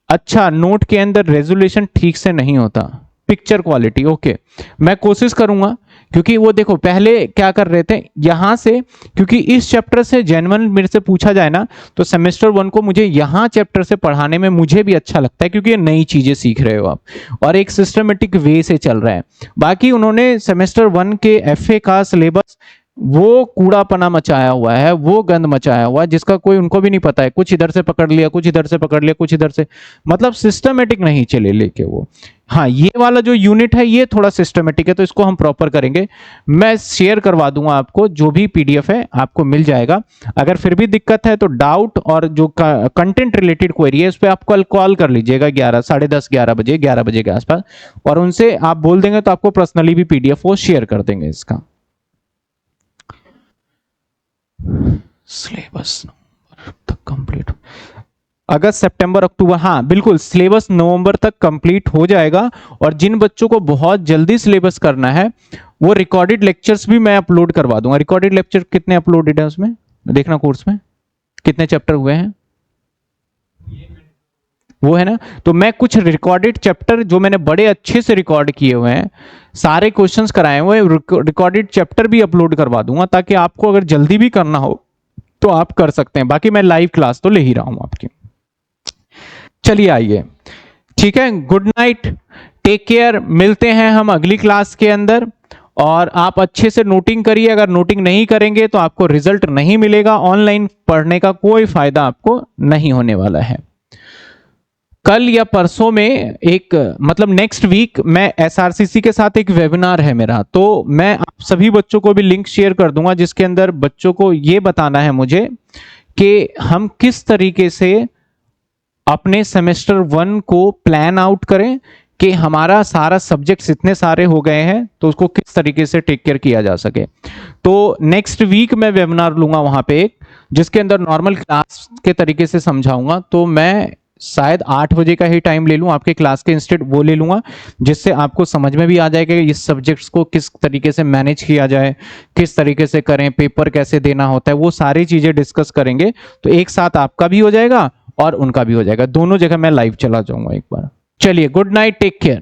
अच्छा, नोट के अंदर रेजोल्यूशन ठीक से नहीं होता, पिक्चर क्वालिटी, ओके, मैं कोशिश करूंगा। क्योंकि वो देखो पहले क्या कर रहे थे यहां से, क्योंकि इस चैप्टर से जेन्युइन मेरे से पूछा जाए ना तो सेमेस्टर 1 को मुझे यहां चैप्टर से पढ़ाने में मुझे भी अच्छा लगता है, क्योंकि ये नई चीजें सीख रहे हो आप और एक सिस्टमेटिक वे से चल रहा है। बाकी उन्होंने सेमेस्टर 1 के एफए का सिलेबस वो कूड़ापना मचाया हुआ है, वो गंद मचाया हुआ है जिसका कोई उनको भी नहीं पता है, कुछ इधर से पकड़ लिया, कुछ इधर से पकड़ लिया, कुछ इधर से, मतलब सिस्टमेटिक नहीं चले लेके वो। हाँ, ये वाला जो यूनिट है ये थोड़ा सिस्टमेटिक है, तो इसको हम प्रॉपर करेंगे। मैं शेयर करवा दूंगा आपको, जो भी पीडीएफ है आपको मिल जाएगा। अगर फिर भी दिक्कत है तो डाउट और जो कंटेंट रिलेटेड क्वेरी है उस पर आप कल कॉल कर लीजिएगा 11, 10:30, 11 बजे के आसपास, और उनसे आप बोल देंगे तो आपको पर्सनली भी पीडीएफ वो शेयर कर देंगे इसका। सिलेबस नवंबर तक कंप्लीट, अगस्त, सितंबर, अक्टूबर, हाँ बिल्कुल, सिलेबस नवंबर तक कंप्लीट हो जाएगा। और जिन बच्चों को बहुत जल्दी सिलेबस करना है वो रिकॉर्डेड लेक्चर्स भी मैं अपलोड करवा दूंगा। रिकॉर्डेड लेक्चर कितने अपलोडेड है उसमें देखना, कोर्स में कितने चैप्टर हुए हैं वो है ना। तो मैं कुछ रिकॉर्डेड चैप्टर जो मैंने बड़े अच्छे से रिकॉर्ड किए हुए हैं, सारे क्वेश्चंस कराए हुए, रिकॉर्डेड चैप्टर भी अपलोड करवा दूंगा, ताकि आपको अगर जल्दी भी करना हो तो आप कर सकते हैं। बाकी मैं लाइव क्लास तो ले ही रहा हूं आपकी। चलिए आइए, ठीक है, गुड नाइट, टेक केयर, मिलते हैं हम अगली क्लास के अंदर। और आप अच्छे से नोटिंग करिए, अगर नोटिंग नहीं करेंगे तो आपको रिजल्ट नहीं मिलेगा, ऑनलाइन पढ़ने का कोई फायदा आपको नहीं होने वाला है। कल या परसों में एक, मतलब नेक्स्ट वीक मैं एसआरसीसी के साथ एक वेबिनार है मेरा, तो मैं आप सभी बच्चों को भी लिंक शेयर कर दूंगा, जिसके अंदर बच्चों को ये बताना है मुझे कि हम किस तरीके से अपने सेमेस्टर 1 को प्लान आउट करें, कि हमारा सारा सब्जेक्ट्स इतने सारे हो गए हैं तो उसको किस तरीके से टेक केयर किया जा सके। तो नेक्स्ट वीक मैं वेबिनार लूंगा वहां पे एक, जिसके अंदर नॉर्मल क्लास के तरीके से समझाऊंगा। तो मैं शायद 8 बजे का ही टाइम ले लूं आपके क्लास के इंस्टेड, वो ले लूंगा, जिससे आपको समझ में भी आ जाएगा कि इस सब्जेक्ट्स को किस तरीके से मैनेज किया जाए, किस तरीके से करें, पेपर कैसे देना होता है, वो सारी चीजें डिस्कस करेंगे। तो एक साथ आपका भी हो जाएगा और उनका भी हो जाएगा, दोनों जगह मैं लाइव चला जाऊंगा एक बार। चलिए, गुड नाइट, टेक केयर।